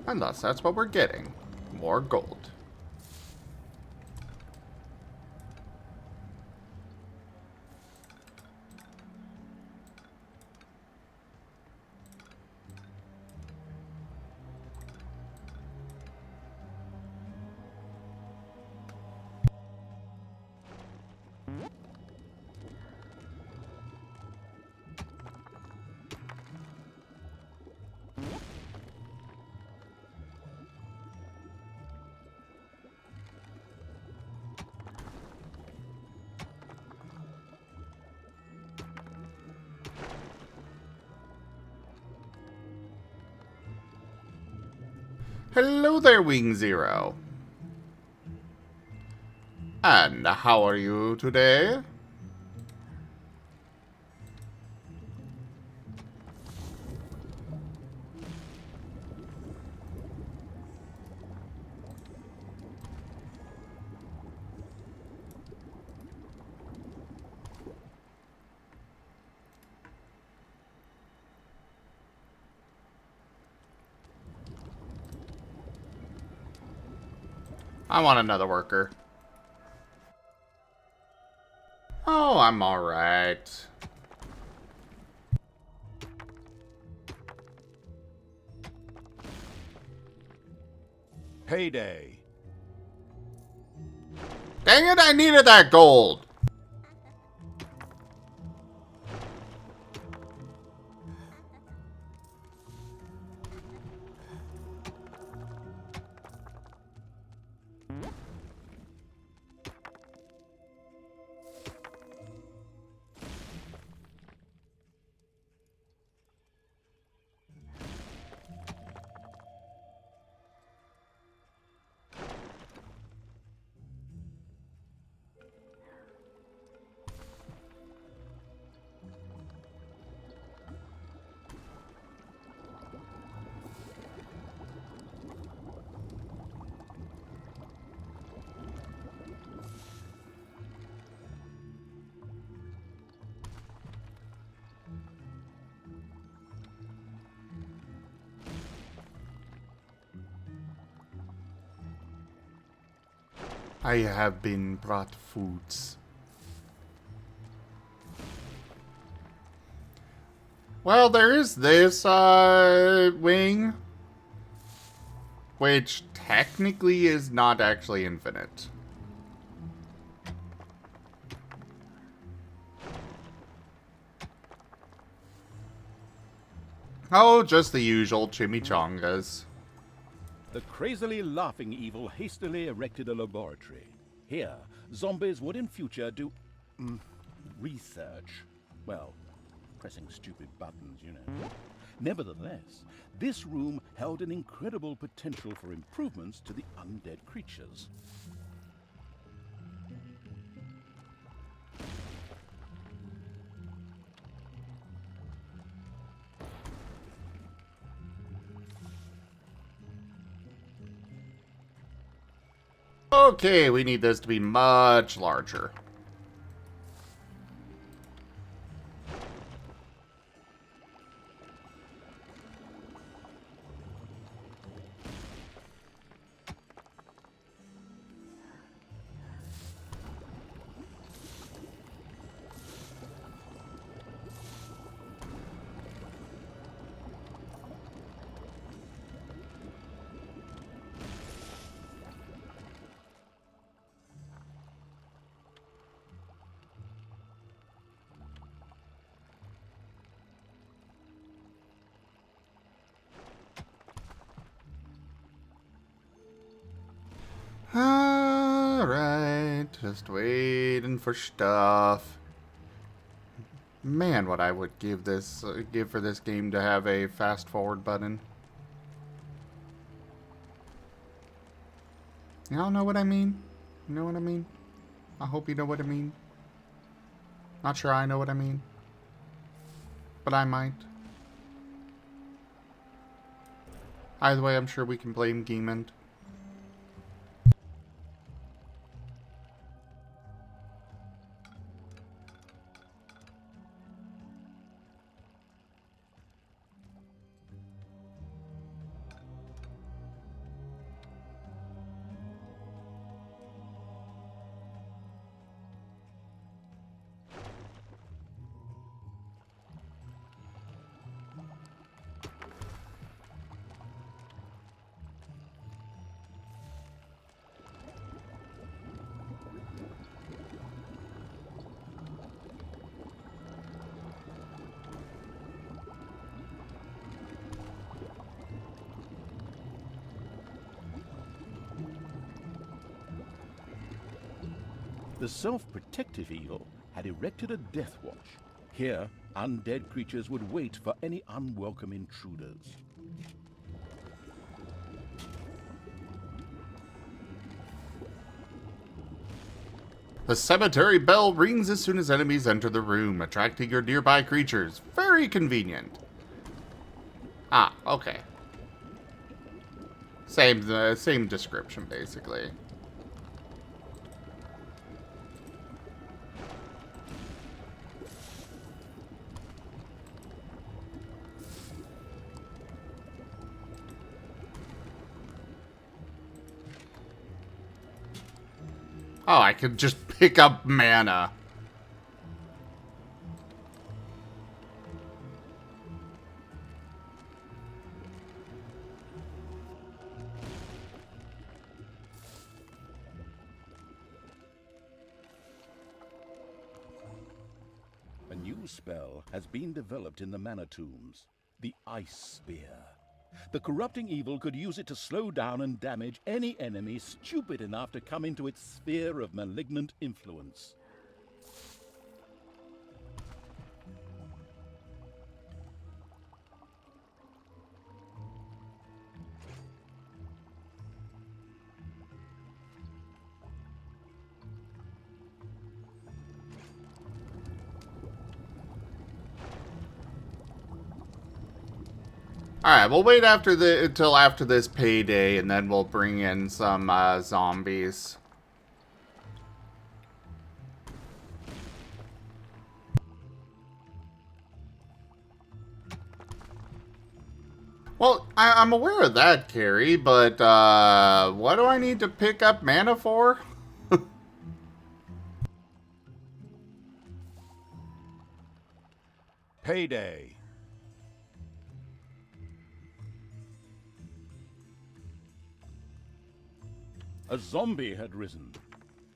And thus, that's what we're getting. More gold. Hello there, Wing Zero. And how are you today? I want another worker. Oh, I'm alright. Payday. Dang it, I needed that gold! I have been brought foods. Well, there is this, wing. Which technically is not actually infinite. Oh, just the usual chimichangas. The crazily laughing evil hastily erected a laboratory. Here, zombies would in future do research. Well, pressing stupid buttons, you know. Nevertheless, this room held an incredible potential for improvements to the undead creatures. Okay, we need this to be much larger. Alright, just waiting for stuff. Man, what I would give this give for this game to have a fast forward button. Y'all know what I mean? You know what I mean? I hope you know what I mean. Not sure I know what I mean, but I might. Either way, I'm sure we can blame Geemond. The self-protective evil had erected a death watch. Here, undead creatures would wait for any unwelcome intruders. The cemetery bell rings as soon as enemies enter the room, attracting your nearby creatures. Very convenient. Ah, okay. Same description, basically. Oh, I could just pick up mana. A new spell has been developed in the mana tombs, the Ice Spear. The corrupting evil could use it to slow down and damage any enemy stupid enough to come into its sphere of malignant influence. Alright, we'll wait until after this payday, and then we'll bring in some zombies. Well, I'm aware of that, Carrie, but what do I need to pick up mana for? Payday. A zombie had risen.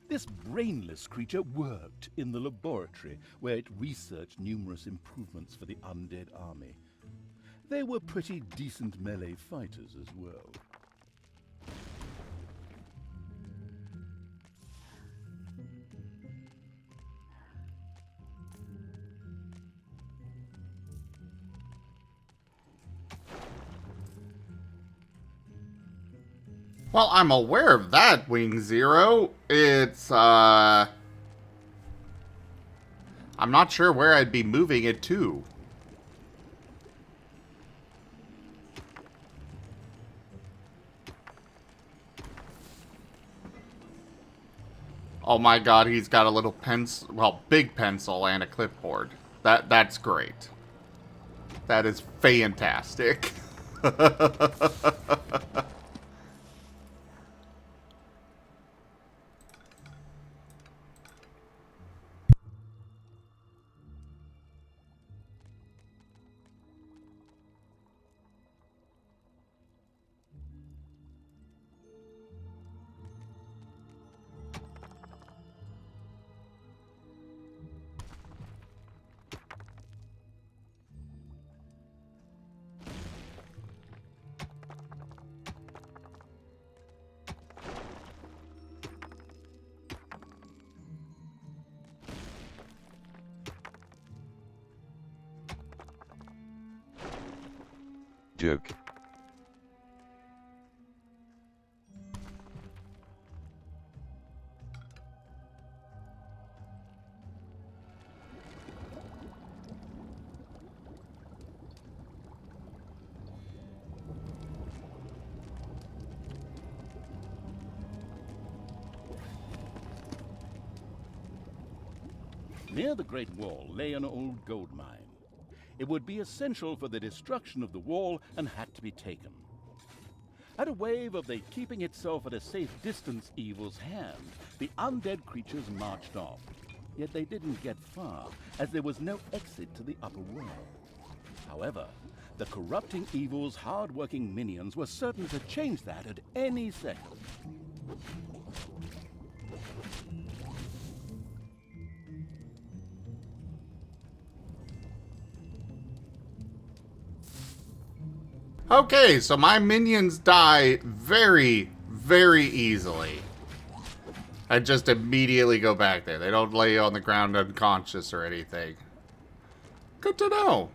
This brainless creature worked in the laboratory where it researched numerous improvements for the undead army. They were pretty decent melee fighters as well. Well, I'm aware of that, Wing Zero. It's, I'm not sure where I'd be moving it to. Oh my god, he's got a little pencil, well, big pencil and a clipboard. That's great. That is fantastic. Joke. Near the Great Wall lay an old gold mine. It would be essential for the destruction of the wall and had to be taken. At a wave of the keeping itself at a safe distance evil's hand, the undead creatures marched off. Yet they didn't get far, as there was no exit to the upper world. However, the corrupting evil's hard-working minions were certain to change that at any second. Okay, so my minions die very, very easily. I just immediately go back there. They don't lay on the ground unconscious or anything. Good to know.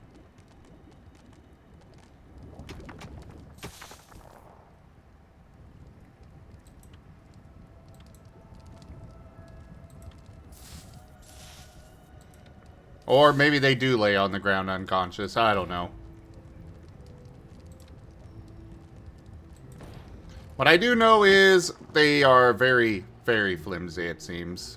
Or maybe they do lay on the ground unconscious. I don't know. What I do know is they are very, very flimsy, it seems.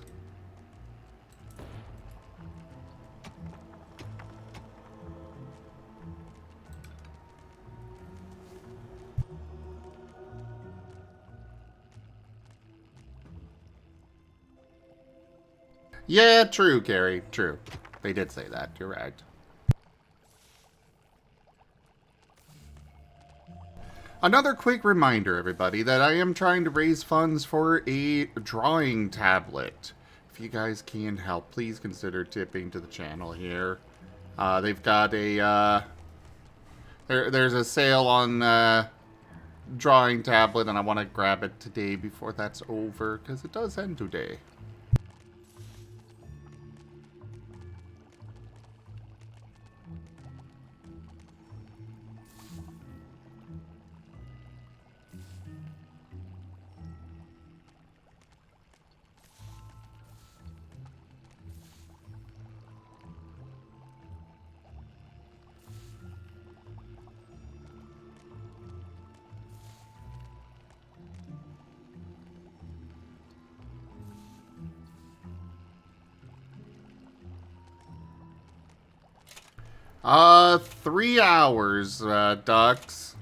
Yeah, true, Carrie. True. They did say that. You're right. Another quick reminder, everybody, that I am trying to raise funds for a drawing tablet. If you guys can help, please consider tipping to the channel here. They've got a, there's a sale on drawing tablet, and I want to grab it today before that's over, because it does end today. Uh, 3 hours, Ducks.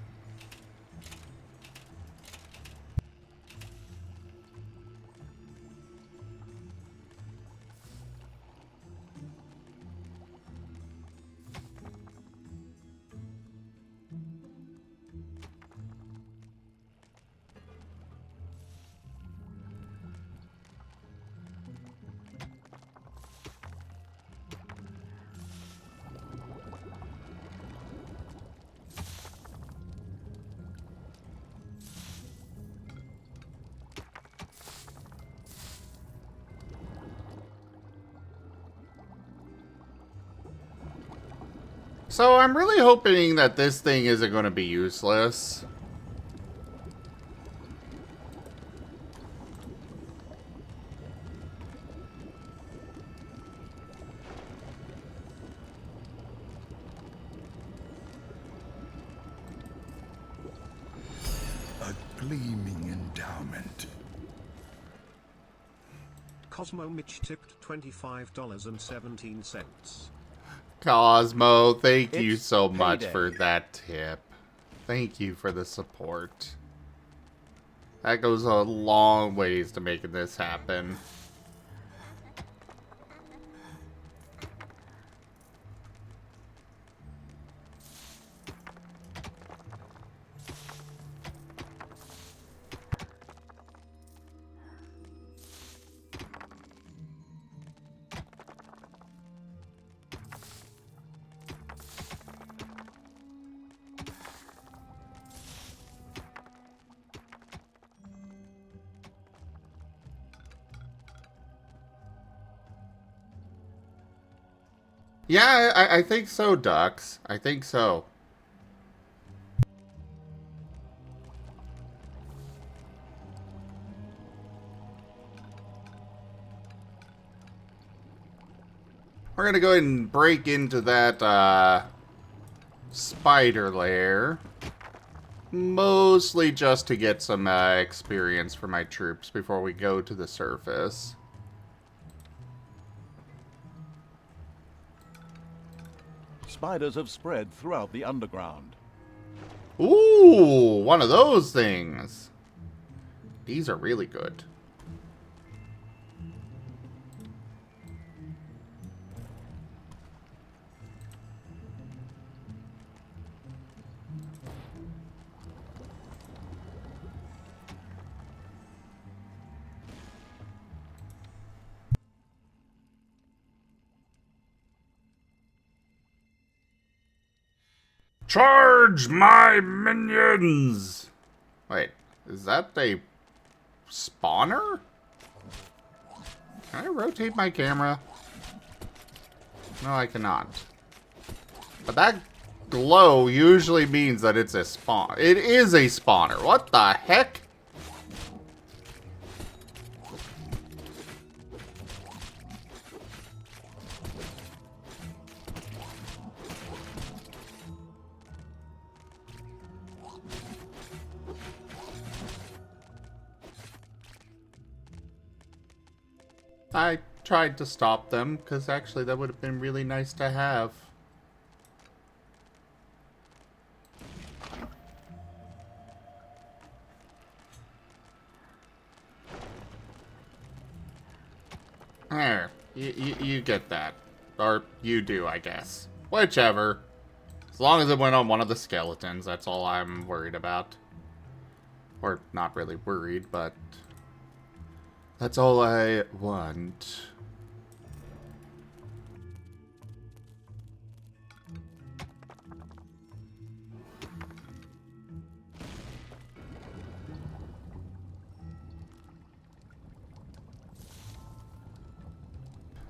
So I'm really hoping that this thing isn't going to be useless. A gleaming endowment. Cosmo Mitch tipped $25.17. Cosmo, thank you It's so much payday. for that tip. Thank you for the support. That goes a long ways to making this happen. Yeah, I think so, Ducks. I think so. We're gonna go ahead and break into that, spider lair. Mostly just to get some, experience for my troops before we go to the surface. Spiders have spread throughout the underground. Ooh, one of those things. These are really good. Charge my minions! Wait, is that a spawner? Can I rotate my camera? No, I cannot. But that glow usually means that it's a spawn. It is a spawner. What the heck? I tried to stop them, because actually that would have been really nice to have. There, you get that. Or you do, I guess. Whichever. As long as it went on one of the skeletons, that's all I'm worried about. Or not really worried, but that's all I want.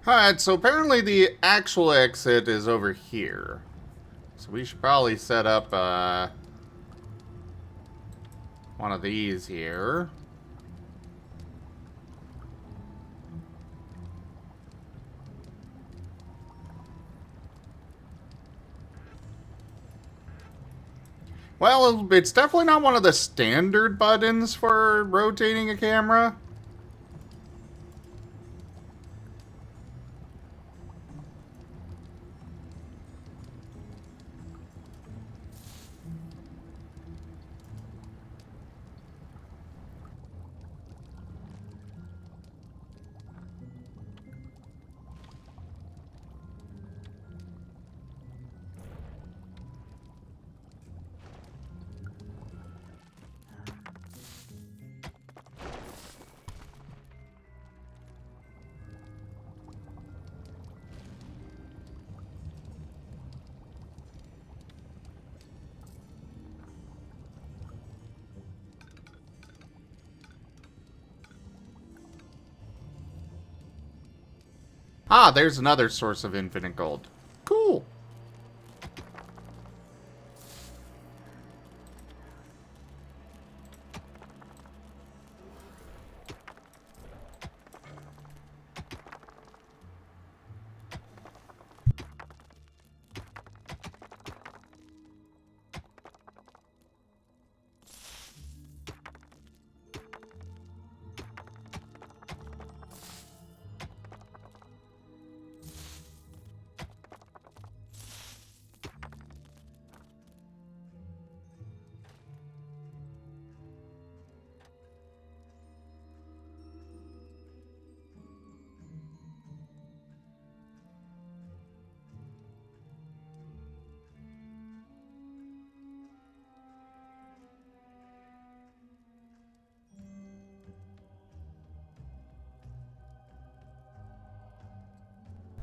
Alright, so apparently the actual exit is over here. So we should probably set up one of these here. Well, it's definitely not one of the standard buttons for rotating a camera. Ah, there's another source of infinite gold. Cool.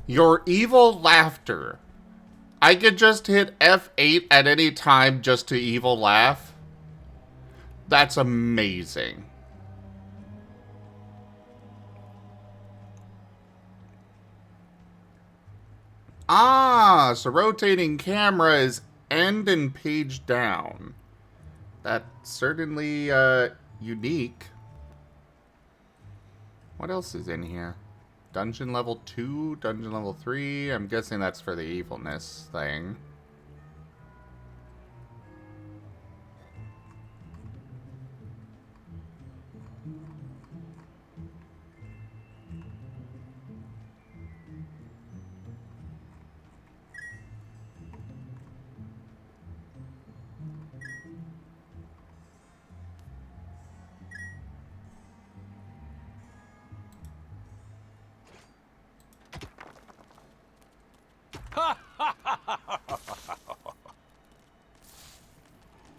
Your evil laughter. I could just hit F8 at any time just to evil laugh. That's amazing. Ah, so rotating camera is end and page down. That's certainly unique. What else is in here? Dungeon level 2, dungeon level 3. I'm guessing that's for the evilness thing.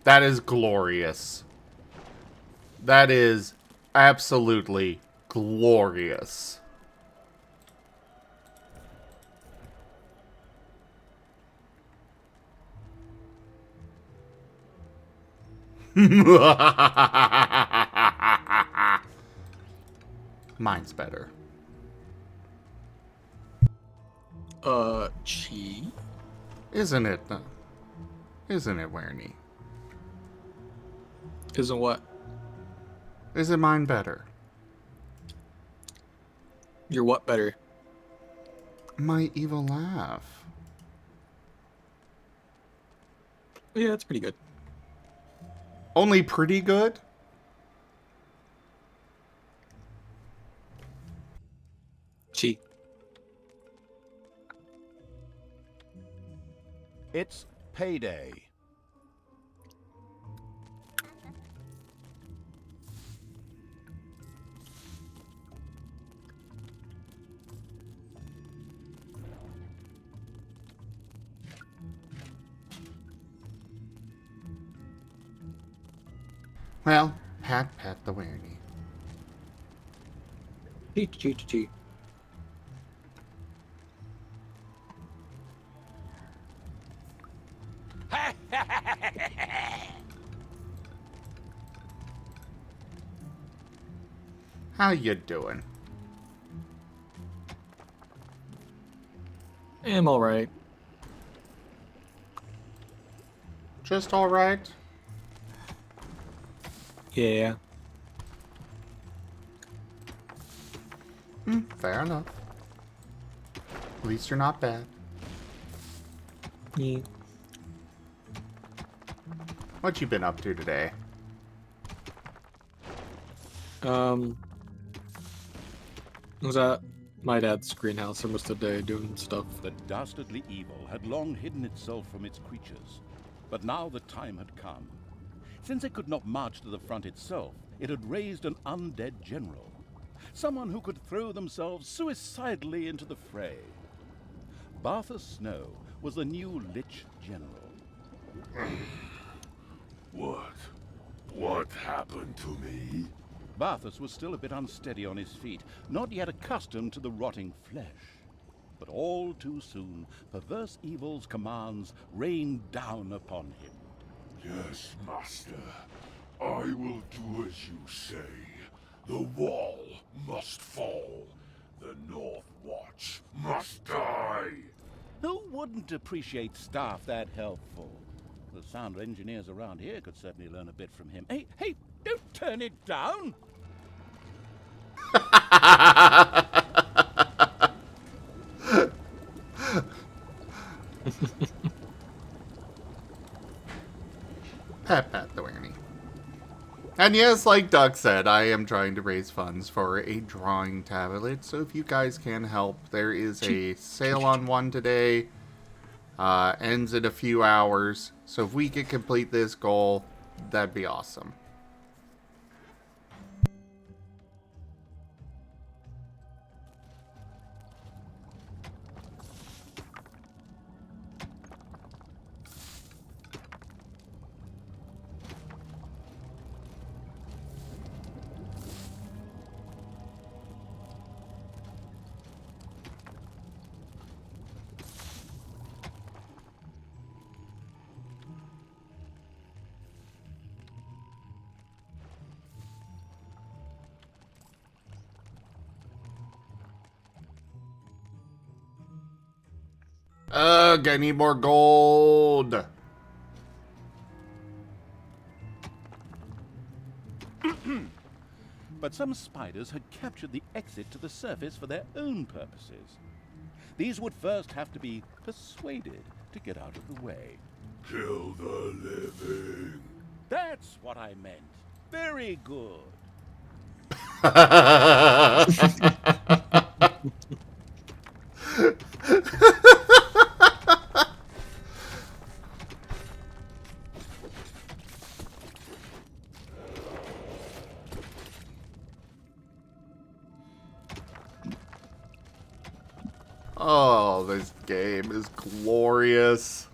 That is glorious. That is absolutely glorious. Mine's better. Chi? Isn't it? Isn't it, Wintry? Isn't what? Isn't mine better? Your what better? My evil laugh. Yeah, it's pretty good. Only pretty good? Chi. It's payday. Well, pat the Wintry. Chi. How you doing? I'm alright. Just alright? Yeah. Fair enough. At least you're not bad. Yeah. What you been up to today? I was at my dad's greenhouse for most of the day doing stuff. The dastardly evil had long hidden itself from its creatures, but now the time had come. Since it could not march to the front itself, it had raised an undead general, someone who could throw themselves suicidally into the fray. Barthas Snow was the new Lich General. What happened to me? Barthas was still a bit unsteady on his feet, not yet accustomed to the rotting flesh. But all too soon, perverse evil's commands rained down upon him. Yes, Master. I will do as you say. The wall must fall. The North Watch must die. Who wouldn't appreciate staff that helpful? The sound engineers around here could certainly learn a bit from him. Hey, don't turn it down! Pat the Wintry. And yes, like Duck said, I am trying to raise funds for a drawing tablet, so if you guys can help, there is a sale on one today. Ends in a few hours, so if we could complete this goal, that'd be awesome. Ugh, I need more gold. But some spiders had captured the exit to the surface for their own purposes. These would first have to be persuaded to get out of the way. Kill the living. That's what I meant. Very good. Oh, this game is glorious.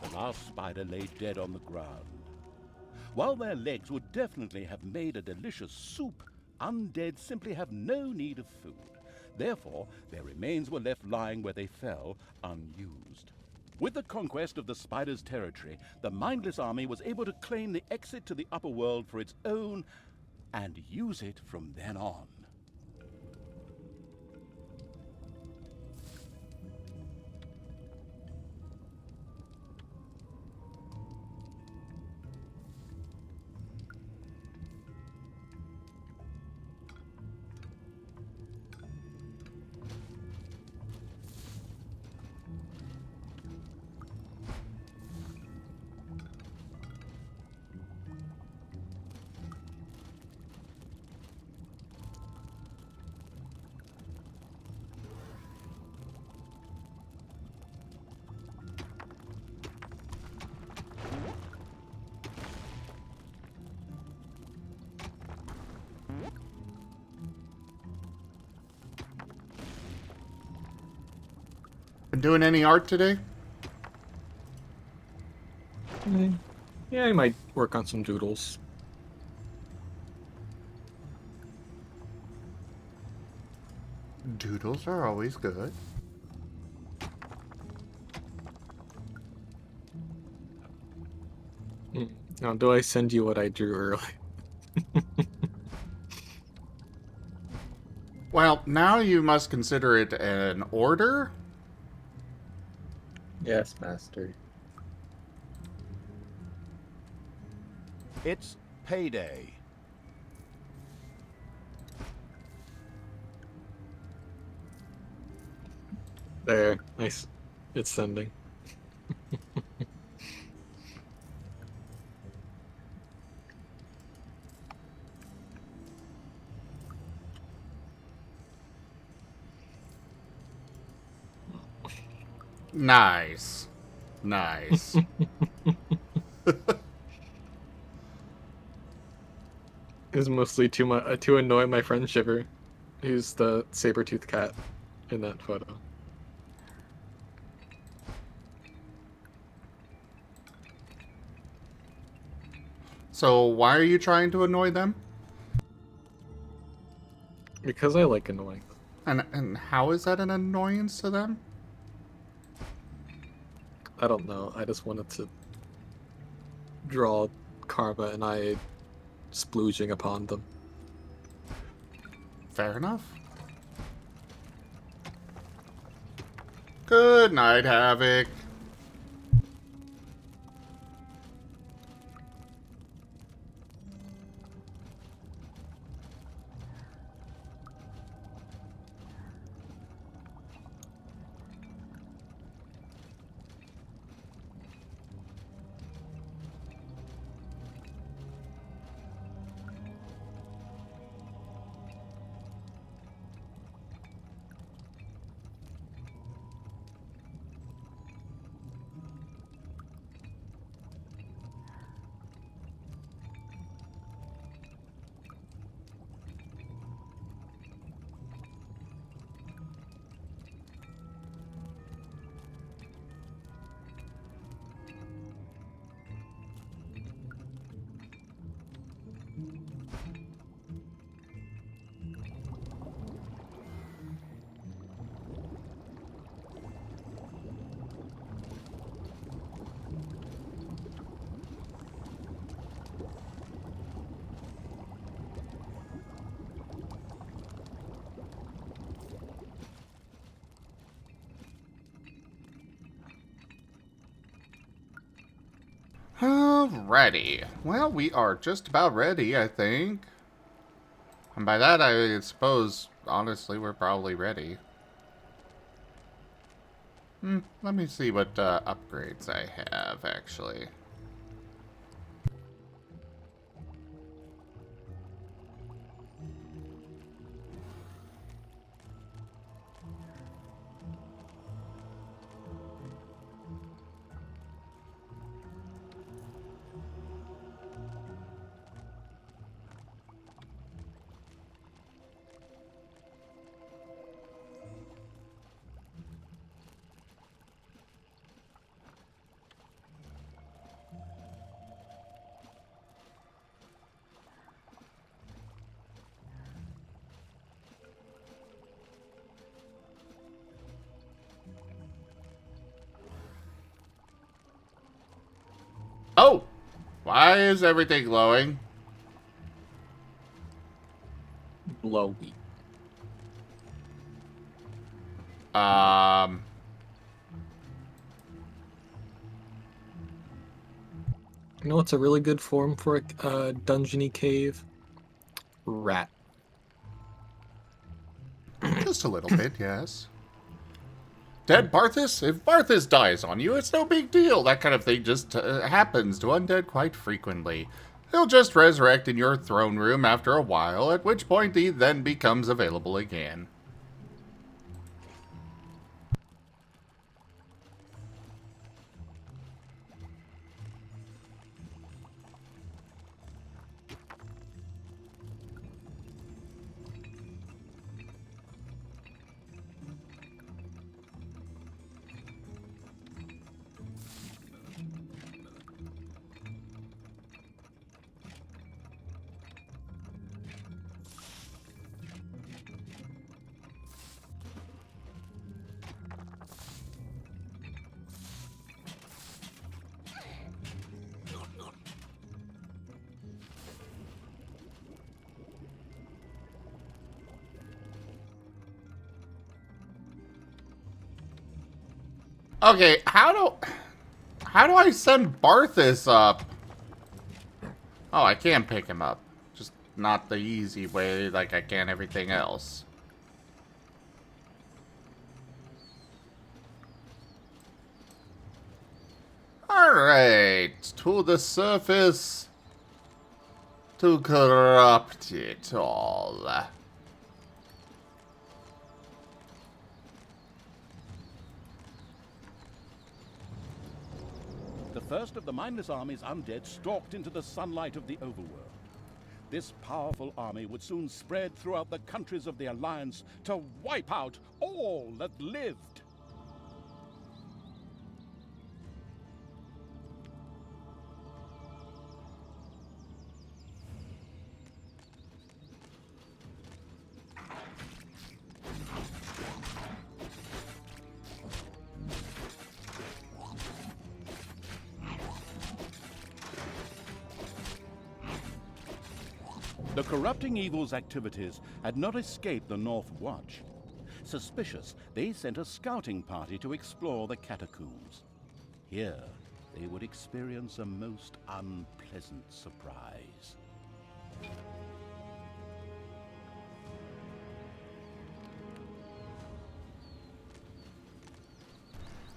The last spider lay dead on the ground. While their legs would definitely have made a delicious soup, undead simply have no need of food. Therefore, their remains were left lying where they fell, unused. With the conquest of the spider's territory, the mindless army was able to claim the exit to the upper world for its own and use it from then on. Been doing any art today? Yeah, I might work on some doodles. Doodles are always good. Now, do I send you what I drew earlier? Well, now you must consider it an order. Yes, master. It's payday. There, nice. It's sending. Nice. Nice. It's mostly to annoy my friend Shiver, who's the saber-toothed cat in that photo. So why are you trying to annoy them? Because I like annoying them. And how is that an annoyance to them? I don't know. I just wanted to draw Karma and I splooging upon them. Fair enough. Good night, Havoc. Alrighty. Well, we are just about ready, I think. And by that, I suppose, honestly, we're probably ready. Let me see what upgrades I have, actually. Oh! Why is everything glowing? Blowy. You know what's a really good form for a dungeony cave? Rat. Just a little bit, yes. Dead Barthas? If Barthas dies on you, it's no big deal. That kind of thing just happens to undead quite frequently. He'll just resurrect in your throne room after a while, at which point he then becomes available again. Okay, how do I send Barthas up? Oh, I can pick him up. Just not the easy way like I can everything else. Alright, to the surface to corrupt it all. The first of the mindless army's undead stalked into the sunlight of the overworld. This powerful army would soon spread throughout the countries of the Alliance to wipe out all that lived. The corrupting evil's activities had not escaped the North Watch. Suspicious, they sent a scouting party to explore the catacombs. Here, they would experience a most unpleasant surprise.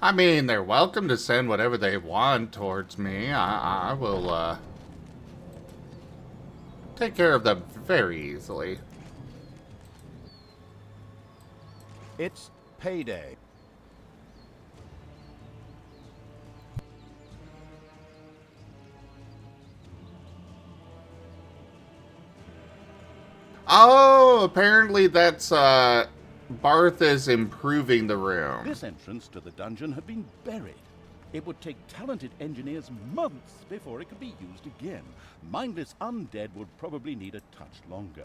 I mean, they're welcome to send whatever they want towards me. I will, take care of them very easily. It's payday. Oh, apparently that's, Barthas improving the room. This entrance to the dungeon had been buried. It would take talented engineers months before it could be used again. Mindless undead would probably need a touch longer.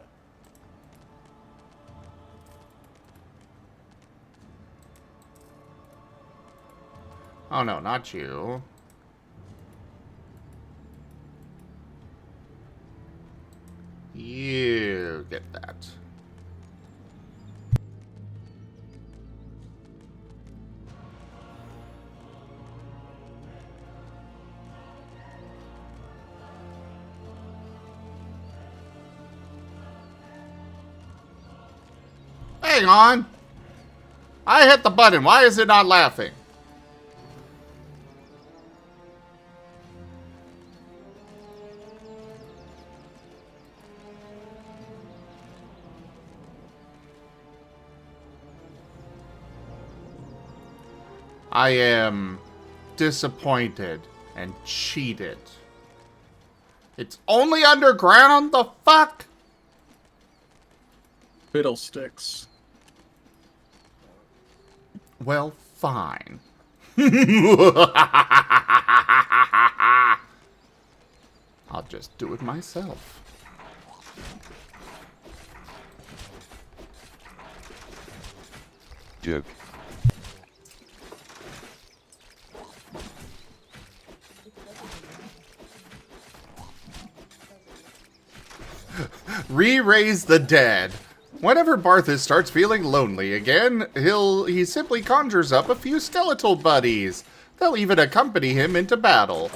Oh no, not you. You get that. Hang on. I hit the button. Why is it not laughing? I am disappointed and cheated. It's only underground? The fuck? Fiddlesticks. Well, fine. I'll just do it myself. Joke. Re-raise the dead. Whenever Barthas starts feeling lonely again, he simply conjures up a few skeletal buddies. They'll even accompany him into battle.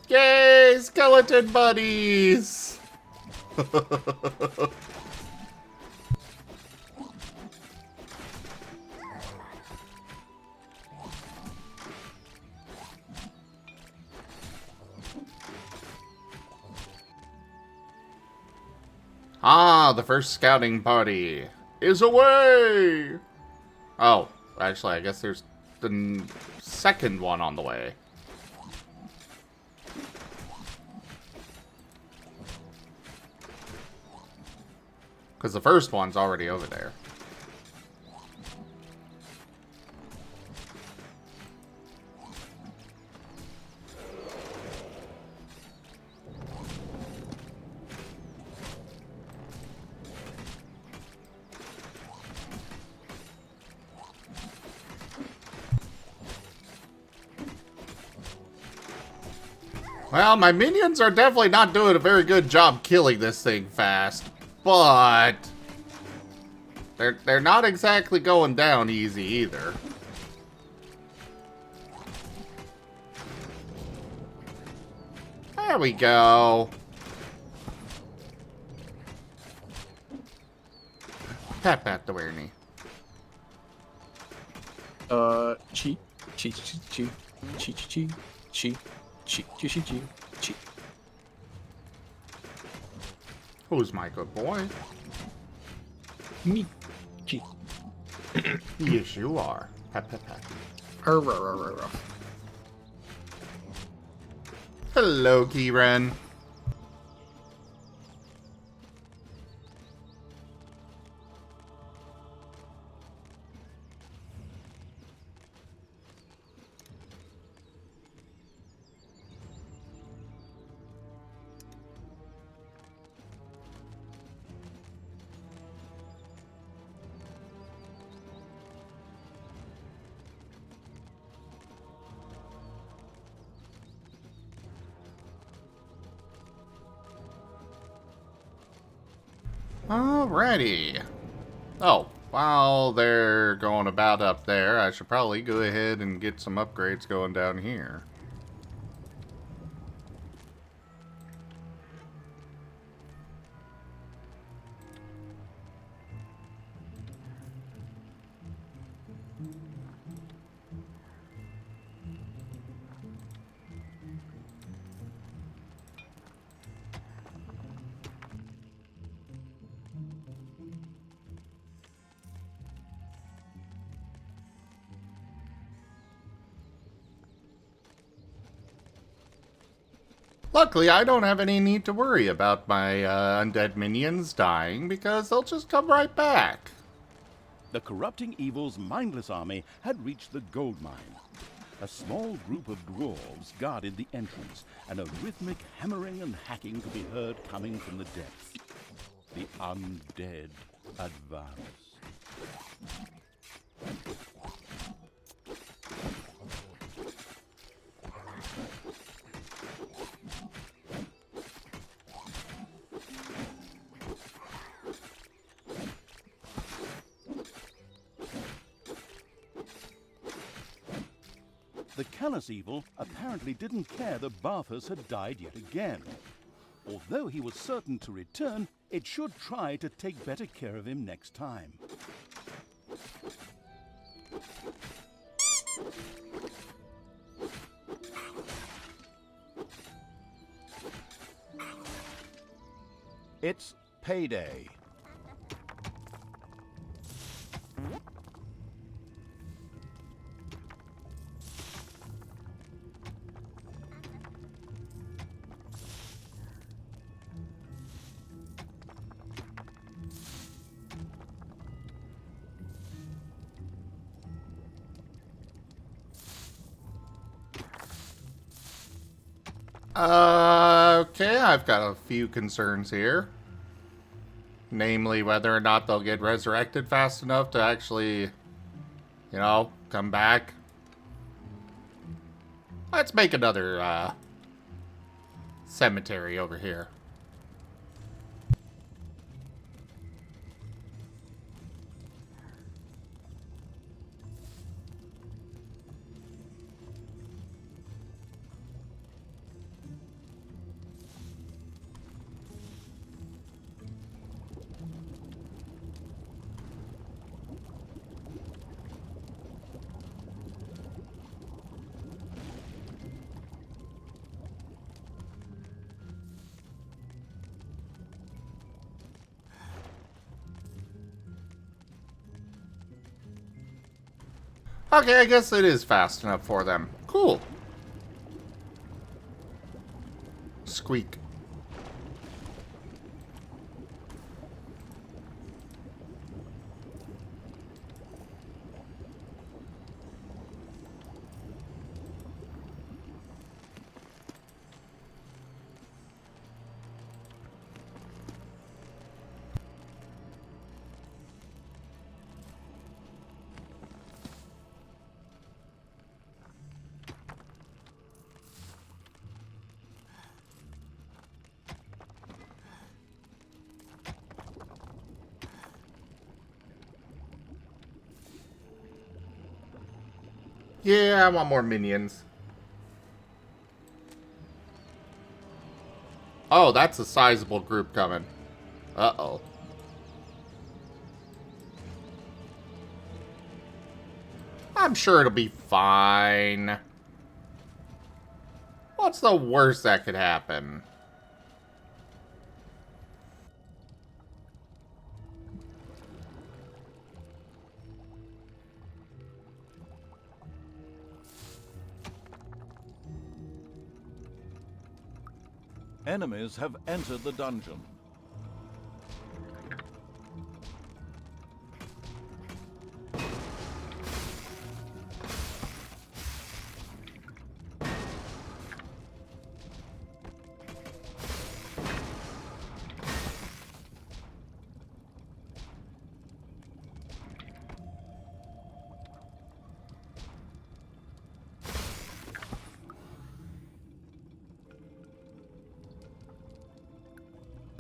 Yay, skeleton buddies! Ah, the first scouting party is away! Oh, actually, I guess there's the second one on the way. Because the first one's already over there. Well, my minions are definitely not doing a very good job killing this thing fast, but they're not exactly going down easy either. There we go. Pat pat the Wintry. Chi, chi, chi, chi, chi, chi, chi, chi, chi, chi, chi. Who's my good boy? Me, chi. Yes, you are. Pat pat pat. Hello, Keyren. Alrighty. Oh, while they're going about up there, I should probably go ahead and get some upgrades going down here. Luckily, I don't have any need to worry about my undead minions dying, because they'll just come right back. The corrupting evil's mindless army had reached the gold mine. A small group of dwarves guarded the entrance, and a rhythmic hammering and hacking could be heard coming from the depths. The undead advance. The callous evil apparently didn't care that Barthas had died yet again. Although he was certain to return, it should try to take better care of him next time. It's payday. Okay, I've got a few concerns here. Namely, whether or not they'll get resurrected fast enough to actually, you know, come back. Let's make another, cemetery over here. Okay, I guess it is fast enough for them. Cool. Squeak. Yeah, I want more minions. Oh, that's a sizable group coming. Uh-oh. I'm sure it'll be fine. What's the worst that could happen? Enemies have entered the dungeon.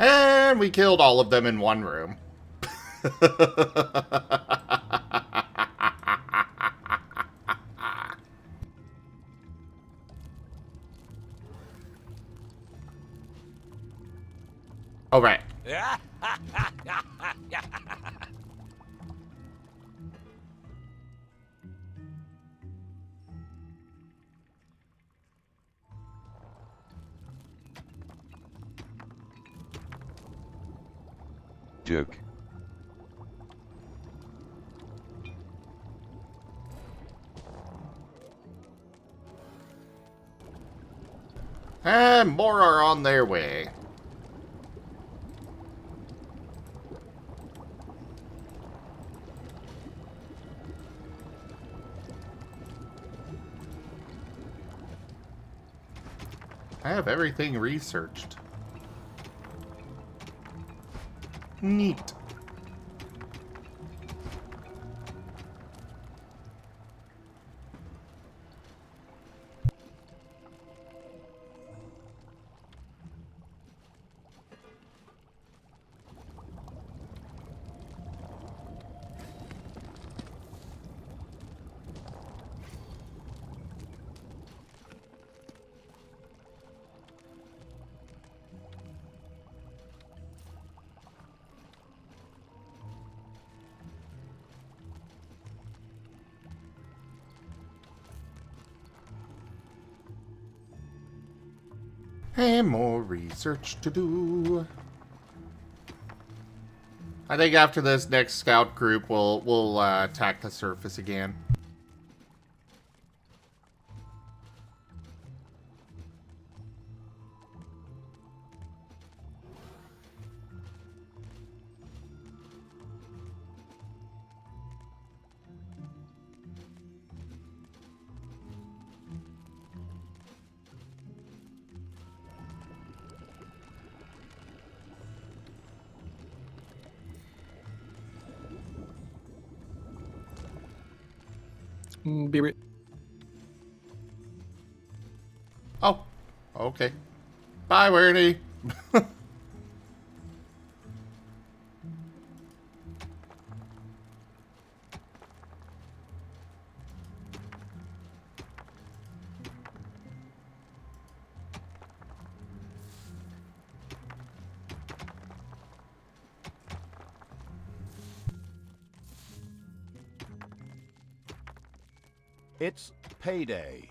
And we killed all of them in one room. All right. Joke. And more are on their way. I have everything researched. Neat. And more research to do. I think after this next scout group, we'll attack the surface again. Be right. Oh, okay. Bye, Wintry. It's payday.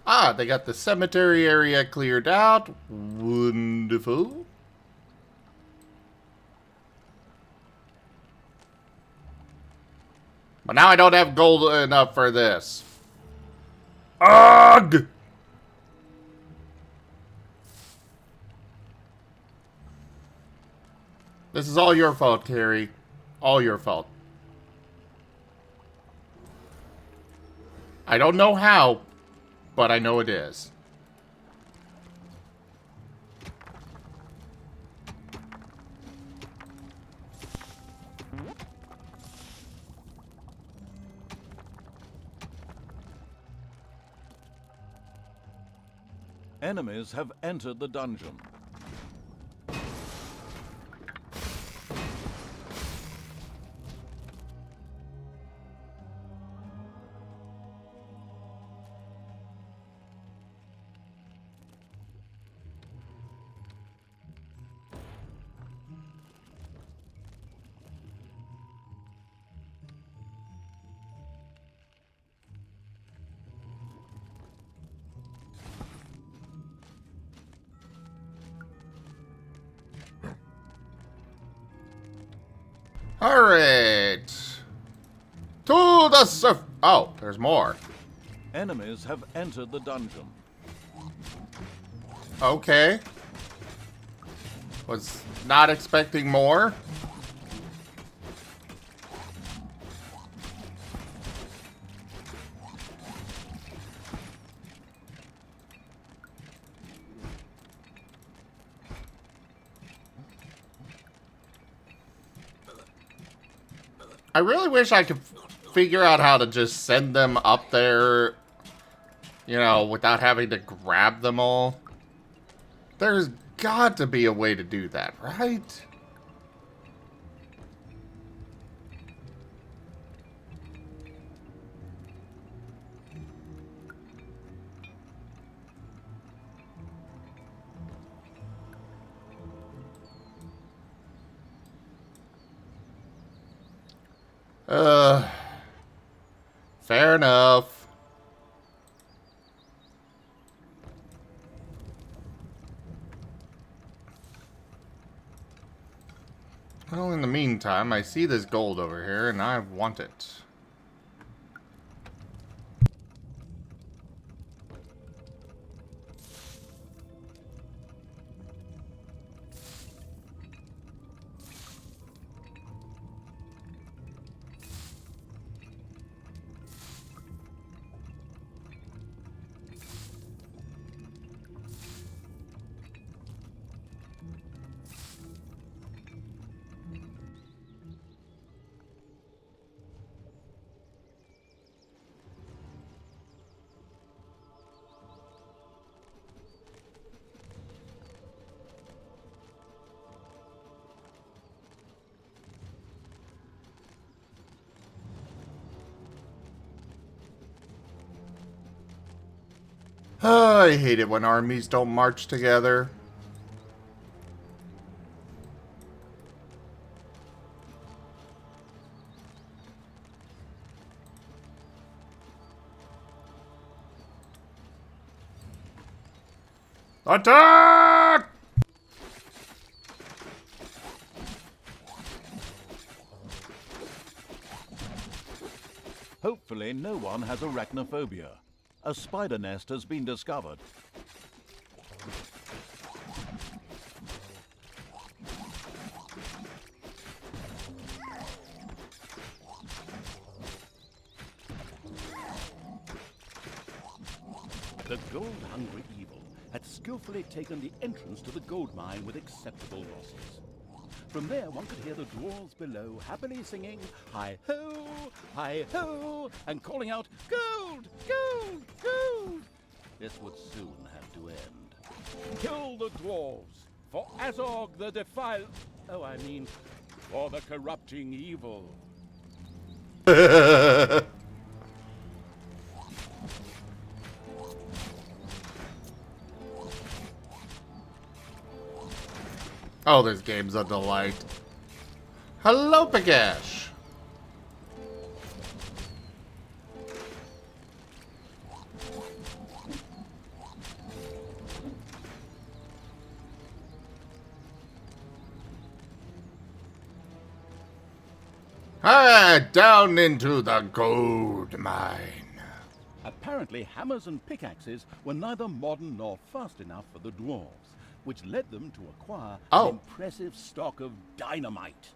Ah, they got the cemetery area cleared out. Wonderful. But now I don't have gold enough for this. Ugh! This is all your fault, Carrie. All your fault. I don't know how, but I know it is. Enemies have entered the dungeon. Alright. To the surf. Oh, there's more. Enemies have entered the dungeon. Okay. Was not expecting more. I really wish I could figure out how to just send them up there, you know, without having to grab them all. There's got to be a way to do that, right? Fair enough. Well, in the meantime, I see this gold over here, and I want it. I hate it when armies don't march together. Attack! Hopefully no one has arachnophobia. A spider nest has been discovered. The gold-hungry evil had skillfully taken the entrance to the gold mine with acceptable losses. From there, one could hear the dwarves below happily singing, "Hi-ho, hi-ho," and calling out, "Gold, gold, gold!" This would soon have to end. Kill the dwarves, for Azog the Defile... Oh, I mean, for the corrupting evil. Oh, this game's a delight. Hello, Pagash. Down into the gold mine. Apparently, hammers and pickaxes were neither modern nor fast enough for the dwarves, which led them to acquire an impressive stock of dynamite.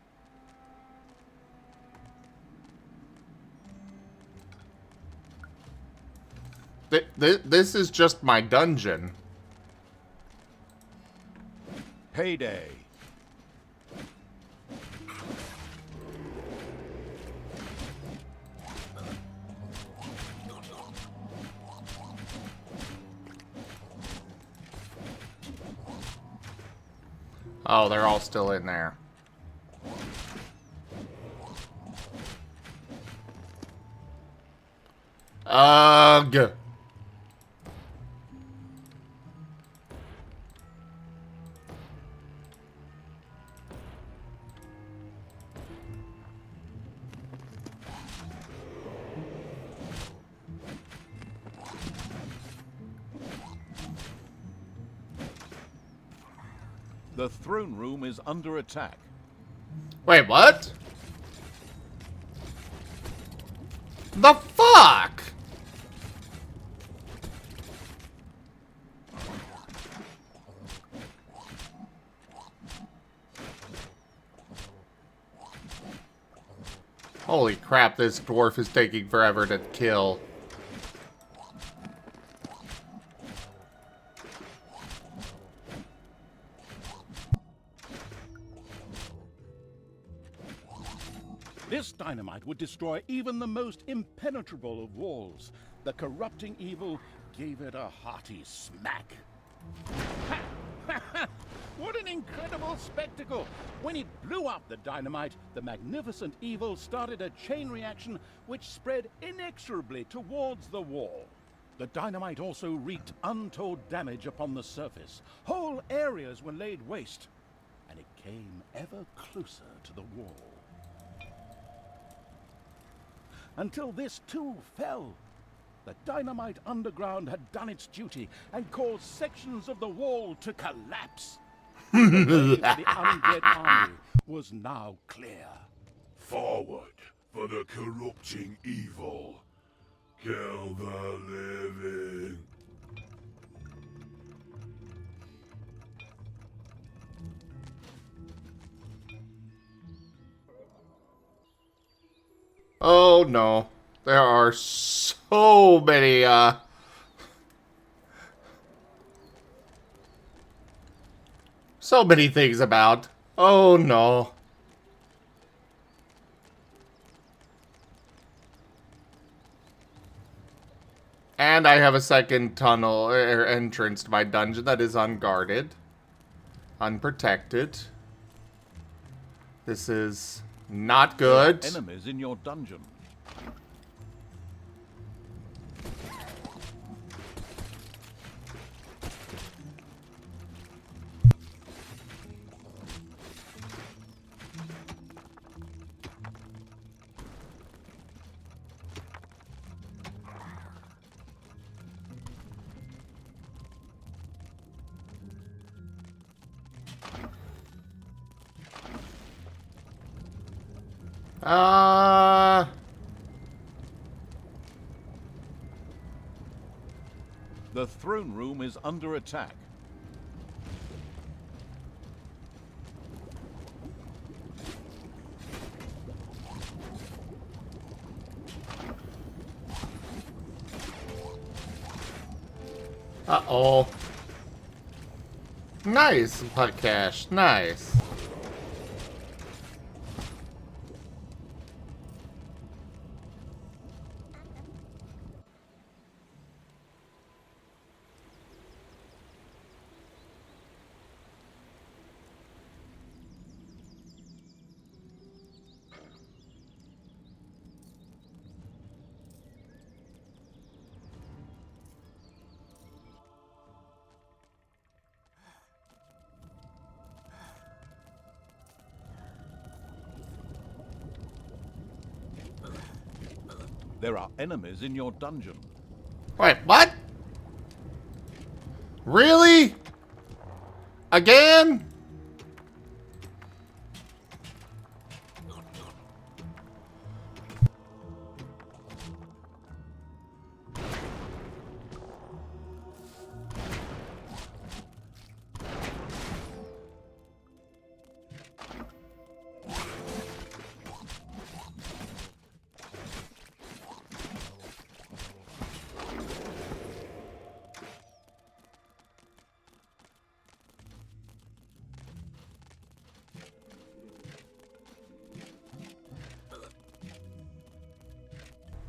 This is just my dungeon. Payday. Oh, they're all still in there. Ugh. The throne room is under attack. Wait, what? The fuck? Holy crap, this dwarf is taking forever to kill. This dynamite would destroy even the most impenetrable of walls. The corrupting evil gave it a hearty smack. What an incredible spectacle! When it blew up the dynamite, the magnificent evil started a chain reaction which spread inexorably towards the wall. The dynamite also wreaked untold damage upon the surface. Whole areas were laid waste, and it came ever closer to the wall. Until this too fell. The dynamite underground had done its duty and caused sections of the wall to collapse. The way of the undead army was now clear. Forward for the corrupting evil. Kill the living. Oh no. There are so many, so many things about. Oh no. And I have a second tunnel or entrance to my dungeon that is unguarded. Unprotected. This is not good. Enemies in your dungeon. Uh... The throne room is under attack. Uh-oh. Nice, Putt Cash. Nice. There are enemies in your dungeon. Wait, what? Really? Again?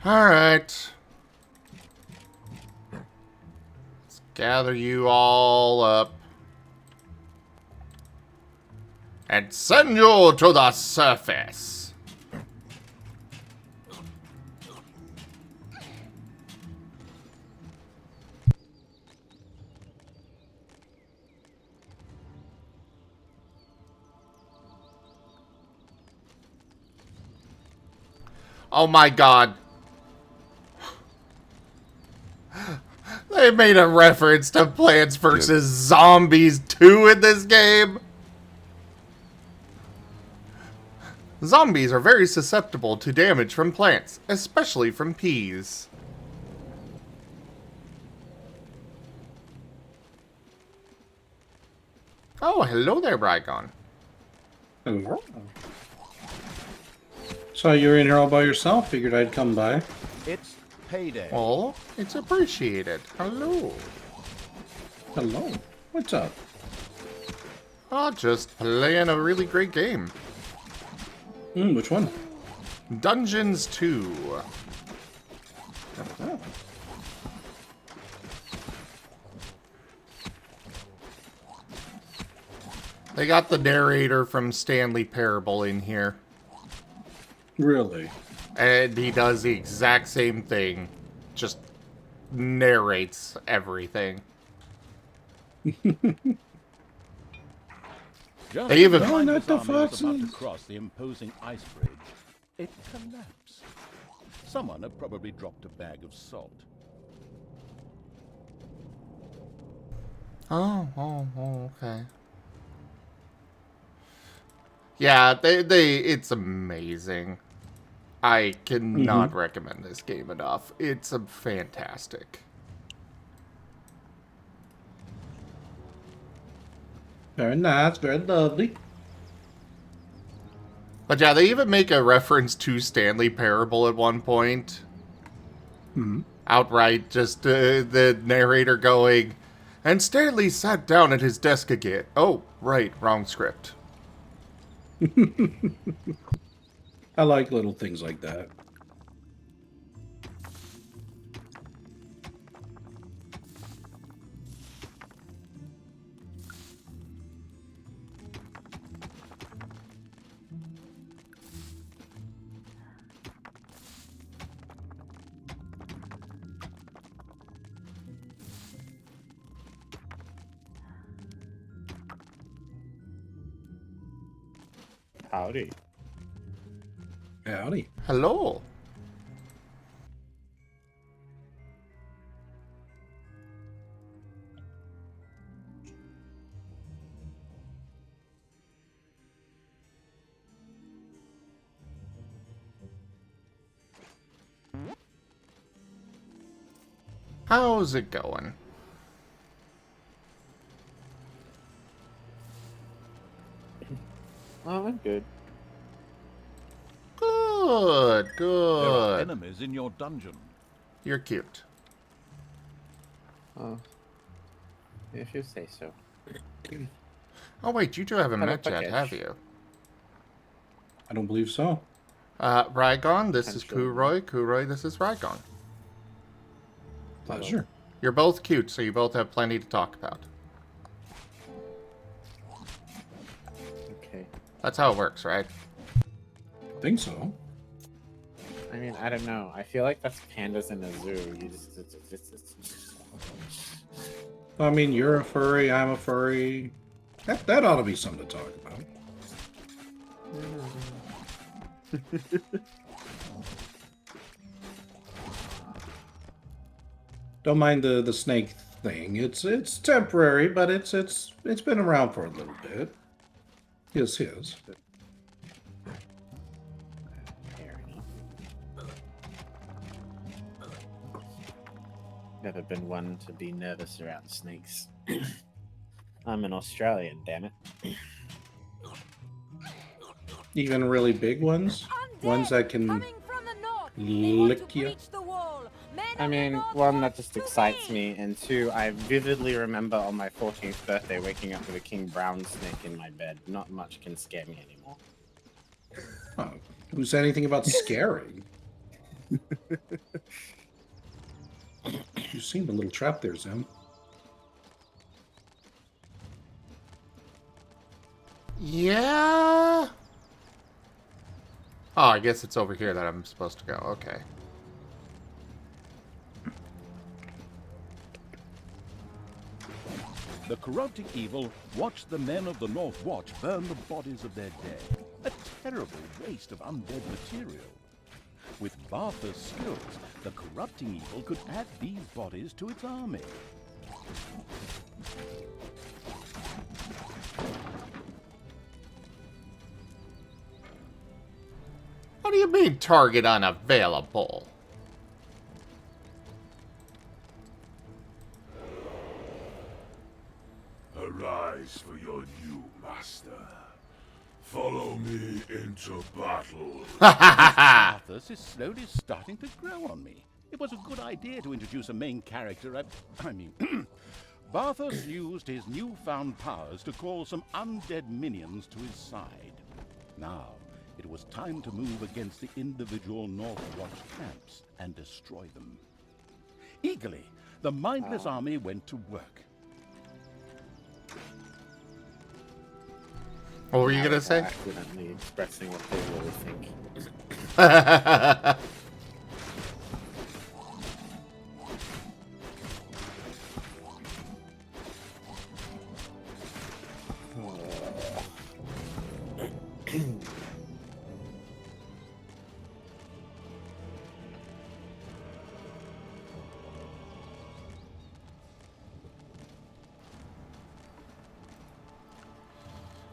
Alright. Let's gather you all up. And send you to the surface. Oh my god. They made a reference to Plants vs. Zombies 2 in this game. Zombies are very susceptible to damage from plants, especially from peas. Oh, hello there, Brygon. Hello. Saw you were in here all by yourself. Figured I'd come by. It's payday. Oh, it's appreciated. Hello. Hello. What's up? Oh, just playing a really great game. Which one? Dungeons 2. Oh. They got the narrator from Stanley Parable in here. Really? And he does the exact same thing. Just narrates everything. Just They even- as Oh, not the Tiger's army was about to foxes. cross the imposing ice bridge, it collapsed. Someone had probably dropped a bag of salt. Oh, okay. Yeah, it's amazing. I cannot recommend this game enough. It's a fantastic. Very nice. Very lovely. But yeah, they even make a reference to Stanley Parable at one point. Outright, just the narrator going, and Stanley sat down at his desk again. Oh, right, wrong script. I like little things like that. Howdy. Howdy. Hello. How's it going? Oh, I'm good. Good, There are good. enemies in your dungeon. You're cute. Oh, if you say so. Oh wait, you two haven't Hello, met yet, package. have you? I don't believe so. Rygon, this is Potentially. Kuroi. Kuroi, this is Rygon. Pleasure. You're both cute, so you both have plenty to talk about. Okay. That's how it works, right? I think so. I mean, I don't know. I feel like that's pandas in a zoo. You just I mean, you're a furry, I'm a furry. That ought to be something to talk about. Don't mind the snake thing. It's temporary, but it's been around for a little bit. His. Fair enough. Never been one to be nervous around snakes. I'm an Australian, damn it. Even really big ones, ones that can lick you. I mean, one, that just excites me, and two, I vividly remember on my 14th birthday waking up with a king brown snake in my bed. Not much can scare me anymore. Oh, who said anything about scary? You seemed a little trapped there, Zim. Yeah. Oh, I guess it's over here that I'm supposed to go. Okay. The corrupting evil watched the men of the North Watch burn the bodies of their dead. A terrible waste of undead material. With Bartha's skills, the corrupting evil could add these bodies to its army. What do you mean, target unavailable? Arise for your new master. Follow me into battle. Barthas is slowly starting to grow on me. It was a good idea to introduce a main character. I mean, Barthas used his newfound powers to call some undead minions to his side. Now, it was time to move against the individual North Watch camps and destroy them. Eagerly, the mindless army went to work. What were you gonna say? Accidentally expressing what they really think.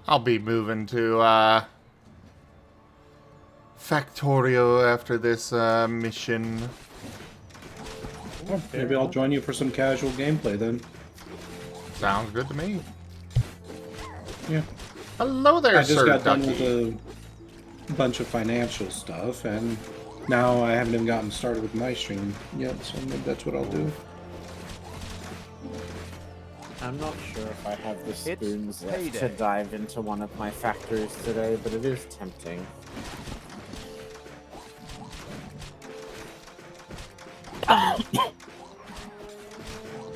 I'll be moving to Factorio after this mission. Well, maybe I'll join you for some casual gameplay then. Sounds good to me. Yeah. Hello there, I just Sir got done Ducky. with a bunch of financial stuff, and now I haven't even gotten started with my stream yet, so maybe that's what I'll do. I'm not sure if I have the spoons left payday. to dive into one of my factories today, but it is tempting.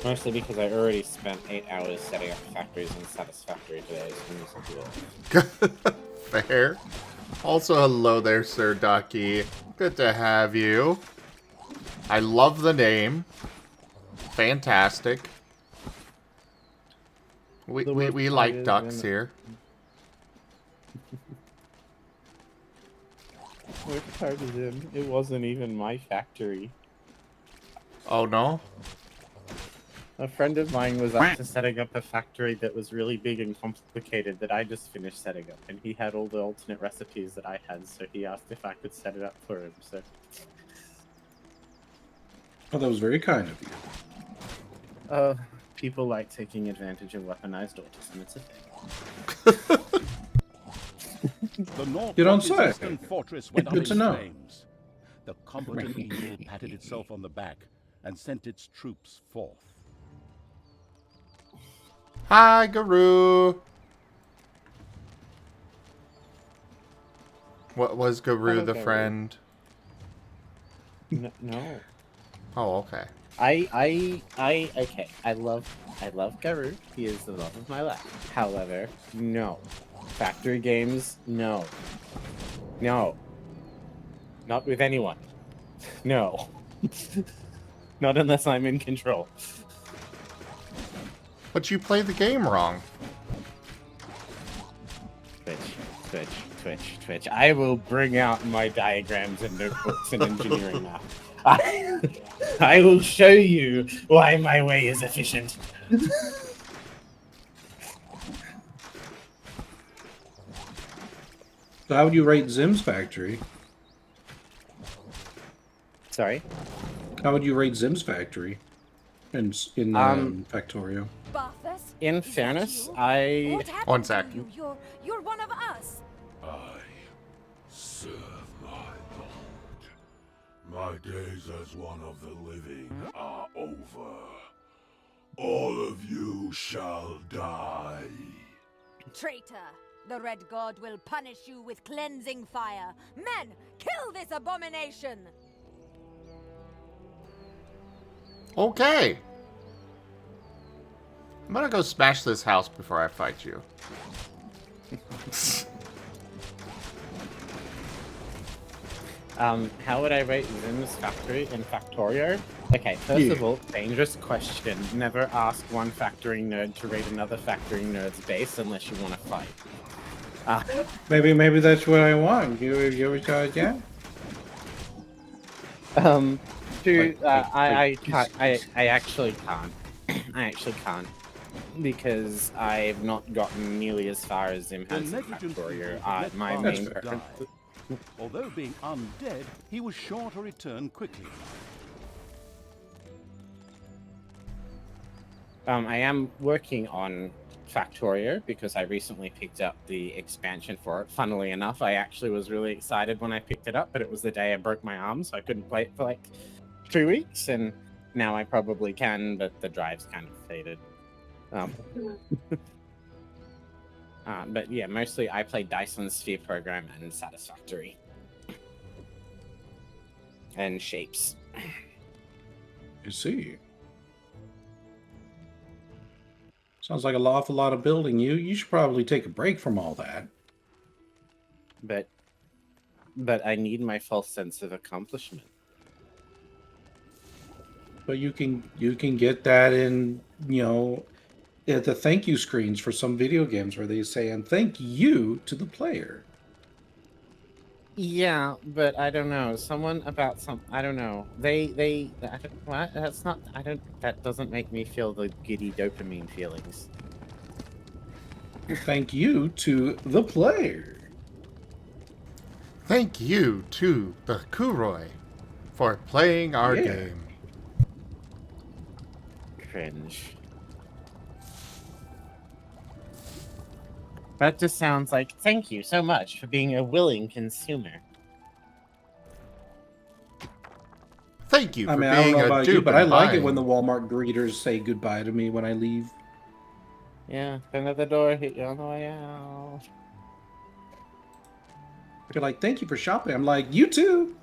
Mostly because I already spent 8 hours setting up factories in Satisfactory today, so I'm just gonna do it. Fair. Also, hello there, Sir Ducky. Good to have you. I love the name. Fantastic. We like ducks here. Worst part is it wasn't even my factory. Oh no? A friend of mine was up to setting up a factory that was really big and complicated that I just finished setting up, and he had all the alternate recipes that I had, so he asked if I could set it up for him, so... Oh, that was very kind of you. People like taking advantage of weaponized autism. It's a thing. The North You don't Watch's say. eastern fortress went up Good in to know. flames. The competent evil patted itself on the back and sent its troops forth. Hi, Guru. What was Guru Hello, the Guru. friend? No. Oh, okay. Okay. I love Garou. He is the love of my life. However, no. Factory games, no. No. Not with anyone. No. Not unless I'm in control. But you played the game wrong. Twitch. I will bring out my diagrams and notebooks and engineering now. I will show you why my way is efficient. So how would you rate Zim's factory? Sorry? How would you rate Zim's factory in Factorio? Barthus? In Is that fairness, you? I... What happened One to sec. you? You're one of us. I serve my lord. My days as one of the living are over. All of you shall die. Traitor! The Red God will punish you with cleansing fire. Men, kill this abomination! Okay. I'm gonna go smash this house before I fight you. How would I rate Zim's factory in Factorio? Okay, first of all, dangerous question. Never ask one factoring nerd to raid another factoring nerd's base unless you want to fight. Maybe that's what I want. You ever try again? I actually can't. I actually can't. Because I've not gotten nearly as far as Zim The has in negligent Factorio. people let My Barthus main die. preference... Although being undead, he was sure to return quickly. I am working on Factorio because I recently picked up the expansion for it. Funnily enough, I actually was really excited when I picked it up, but it was the day I broke my arm, so I couldn't play it for like 2 weeks, and now I probably can, but the drive's kind of faded. But yeah, mostly I play Dyson Sphere Program and Satisfactory. And Shapes. You see. Sounds like an awful lot of building. You should probably take a break from all that. But I need my false sense of accomplishment. But you can get that in, at the thank you screens for some video games where they say, and thank you to the player. Yeah, but I don't know. Someone about I don't know. What? That's not, that doesn't make me feel the giddy dopamine feelings. Thank you to the player. Thank you to the Kuroi for playing our game. Cringe. That just sounds like, thank you so much for being a willing consumer. Thank you for I being don't know a about dupe you, but I and like it buying. when the Walmart greeters say goodbye to me when I leave. Yeah, then at the door, hit you on the way out. They're like, thank you for shopping. I'm like, you too.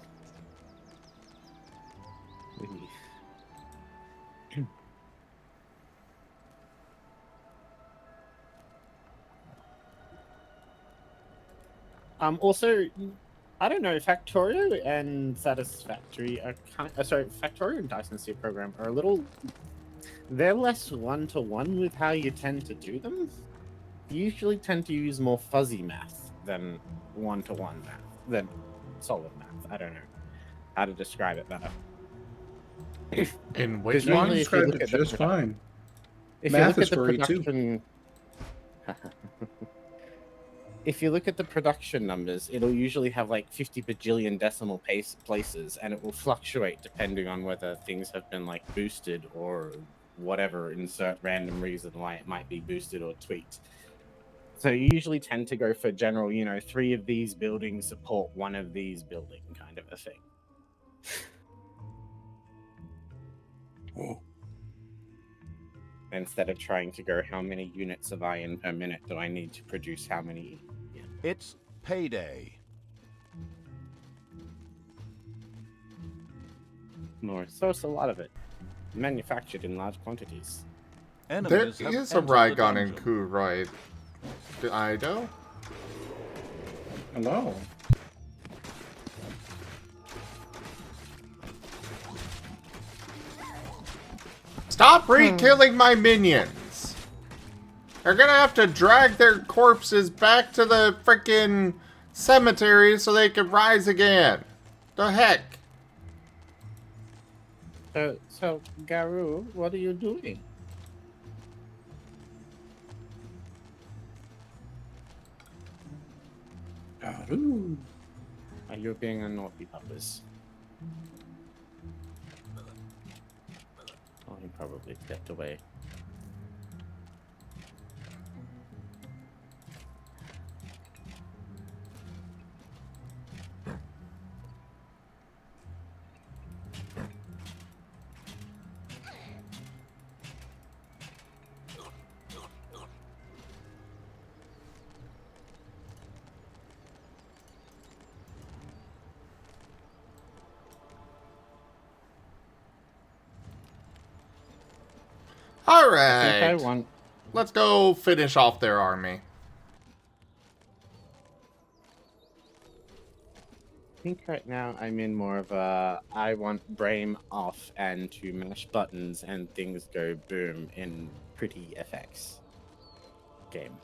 Also, I don't know, Factorio and Satisfactory are Factorio and Dyson Sphere Program are a little... They're less one-to-one with how you tend to do them. You usually tend to use more fuzzy math than one-to-one math, than solid math. I don't know how to describe it better. In which Usually one? if you look at the just fine. If Math you is look at the furry, too. production... If you look at the production numbers, it'll usually have like 50 bajillion decimal places, and it will fluctuate depending on whether things have been like boosted or whatever, insert random reason why it might be boosted or tweaked. So you usually tend to go for general, 3 of these buildings support 1 of these building kind of a thing. Whoa. Instead of trying to go, how many units of iron per minute do I need to produce how many? Yeah. It's payday. More. So it's a lot of it. Manufactured in large quantities. There Enemies have is a entered the Rygon and dungeon. Ku, right? Ido? Hello. Stop re-killing my minions! They're gonna have to drag their corpses back to the frickin' cemetery so they can rise again. The heck? So Garu, what are you doing? Garu. Are you being a naughty puppers? Oh, he probably stepped away. I think I Alright. want. Let's go finish off their army. I think right now I'm in more of a I want Brame off and to mash buttons and things go boom in pretty effects game.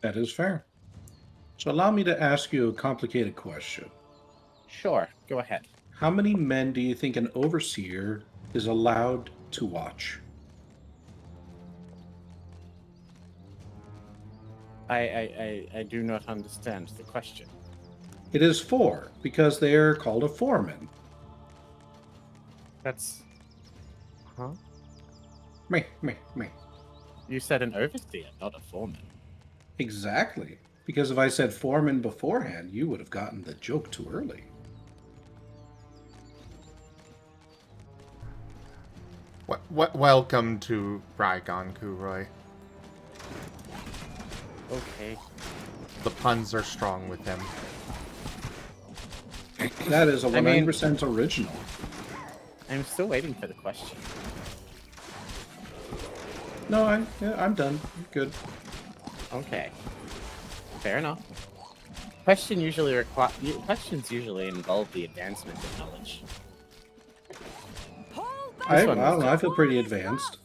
That is fair. So allow me to ask you a complicated question. Sure, go ahead. How many men do you think an overseer is allowed to watch? I do not understand the question. It is 4, because they are called a foreman. That's huh? Meh. You said an overseer, not a foreman. Exactly. Because if I said foreman beforehand, you would have gotten the joke too early. Welcome to Rygon, Kuroy. Okay. The puns are strong with him. That is a I mean- 100% original. I'm still waiting for the question. No, I'm done. Good. Okay. Fair enough. Questions usually involve the advancement of knowledge. I one don't was- know. I feel pretty advanced.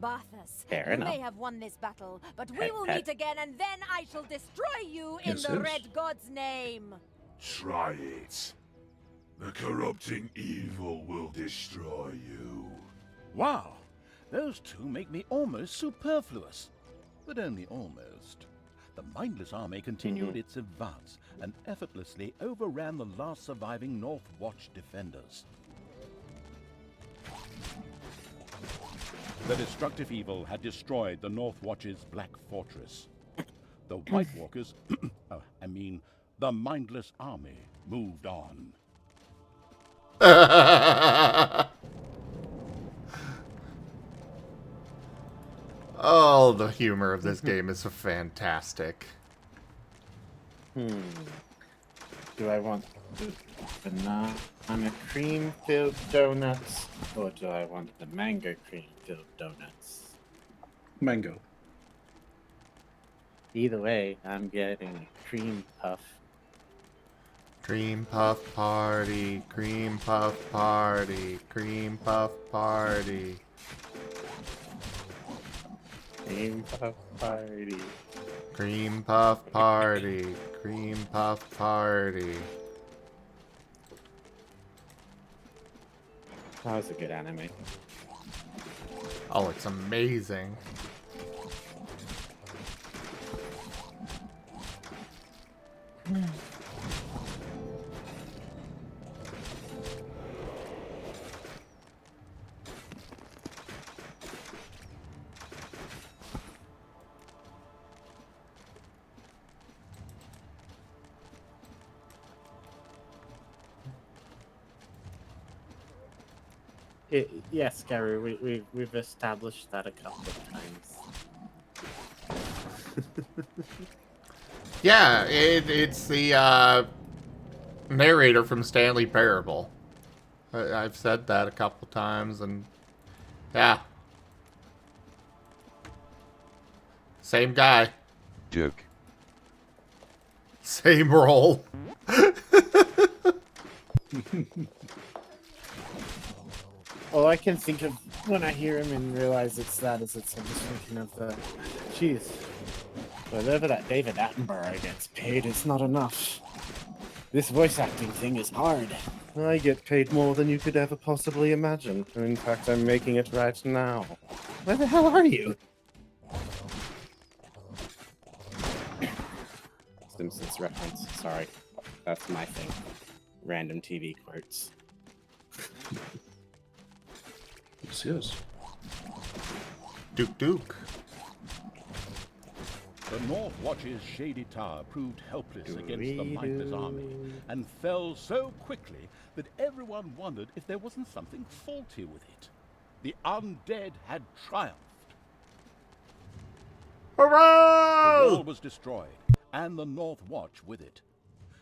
Barthas, Fair you enough. may have won this battle, but we Pet, will pet. meet again, and then I shall destroy you in Yes, the yes. Red God's name. Try it. The corrupting evil will destroy you. Wow, those two make me almost superfluous. But only almost. The mindless army continued its advance and effortlessly overran the last surviving North Watch defenders. The destructive evil had destroyed the North Watch's Black Fortress. The White Walkers, the mindless army, moved on. Oh, the humor of this game is fantastic. Do I want the banana cream filled donuts or do I want the mango cream filled donuts? Mango. Either way, I'm getting a cream puff. Cream puff party, cream puff party, cream puff party. Cream puff party. Cream puff party, cream puff party. That was a good anime. Oh, it's amazing. Yes, Gary, we've established that a couple of times. Yeah, it's the narrator from Stanley Parable. I've said that a couple times, and yeah. Same guy. Duke. Same role. All I can think of when I hear him and realize it's that is I'm just thinking of the, jeez, whatever that David Attenborough gets paid is not enough. This voice acting thing is hard. I get paid more than you could ever possibly imagine. In fact, I'm making it right now. Where the hell are you? Simpsons reference. Sorry. That's my thing. Random TV quotes. Yes. Duke. The North Watch's shady tower proved helpless against the mindless army, and fell so quickly that everyone wondered if there wasn't something faulty with it. The undead had triumphed. Hurrah! The wall was destroyed, and the North Watch with it.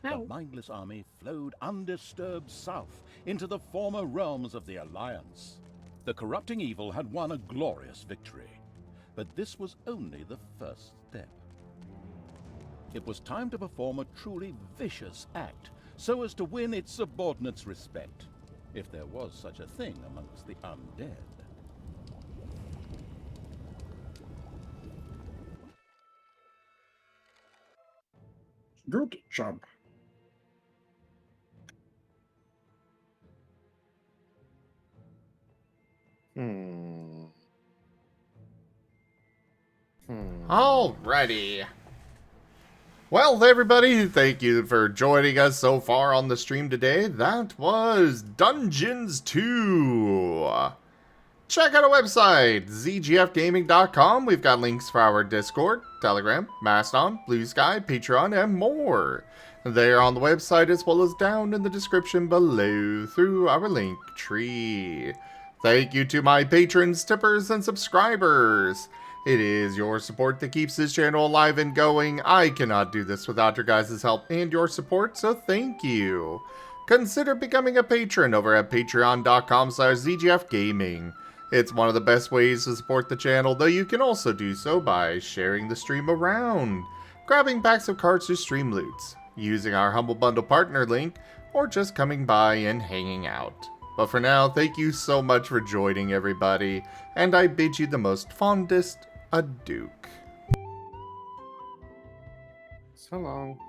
The mindless army flowed undisturbed south into the former realms of the Alliance. The corrupting evil had won a glorious victory, but this was only the first step. It was time to perform a truly vicious act, so as to win its subordinates' respect, if there was such a thing amongst the undead. Good job. Alrighty. Well, everybody, thank you for joining us so far on the stream today. That was Dungeons 2. Check out our website, zgfgaming.com. We've got links for our Discord, Telegram, Mastodon, Blue Sky, Patreon, and more. They are on the website as well as down in the description below through our link tree. Thank you to my patrons, tippers, and subscribers. It is your support that keeps this channel alive and going. I cannot do this without your guys' help and your support, so thank you. Consider becoming a patron over at patreon.com/zgfgaming. It's one of the best ways to support the channel, though you can also do so by sharing the stream around, grabbing packs of cards to stream loots, using our Humble Bundle partner link, or just coming by and hanging out. But for now, thank you so much for joining, everybody, and I bid you the most fondest adieu. So long.